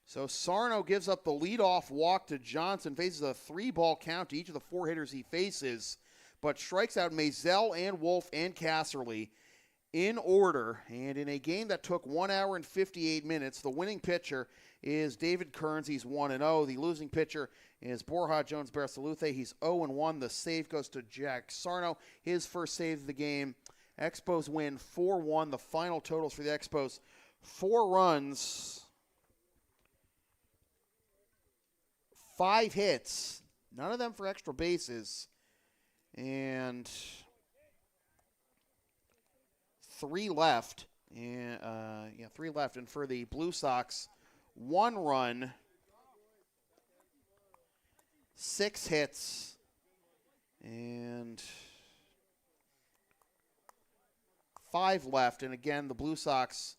So Sarno gives up the leadoff walk to Johnson, faces a 3-ball count to each of the 4 hitters he faces, but strikes out Maisel and Wolf and Casserly in order. And in a game that took 1 hour and 58 minutes, the winning pitcher is David Kearns. He's 1-0. The losing pitcher is Borja Jones Barceluthe. He's 0-1. The save goes to Jack Sarno, his first save of the game. Expos win 4-1. The final totals for the Expos: 4 runs, 5 hits, none of them for extra bases, and 3 left. And 3 left. And for the Blue Sox, 1 run, 6 hits, and 5 left. And again, the Blue Sox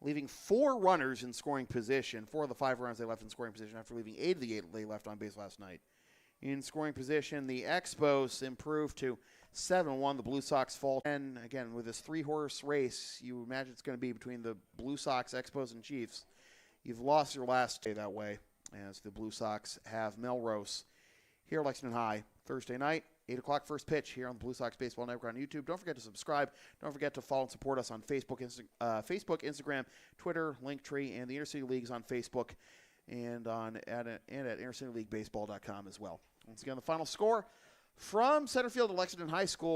leaving 4 runners in scoring position. 4 of the 5 runners they left in scoring position after leaving 8 of the 8 they left on base last night. In scoring position, the Expos improved to 7-1. The Blue Sox fall. And again, with this 3-horse race, you imagine it's going to be between the Blue Sox, Expos, and Chiefs. You've lost your last day that way, as the Blue Sox have Melrose here at Lexington High Thursday night, 8 o'clock first pitch here on the Blue Sox Baseball Network on YouTube. Don't forget to subscribe. Don't forget to follow and support us on Facebook, Instagram, Twitter, Linktree, and the Intercity Leagues on Facebook and at IntercityLeagueBaseball.com as well. Once again, the final score from center field at Lexington High School.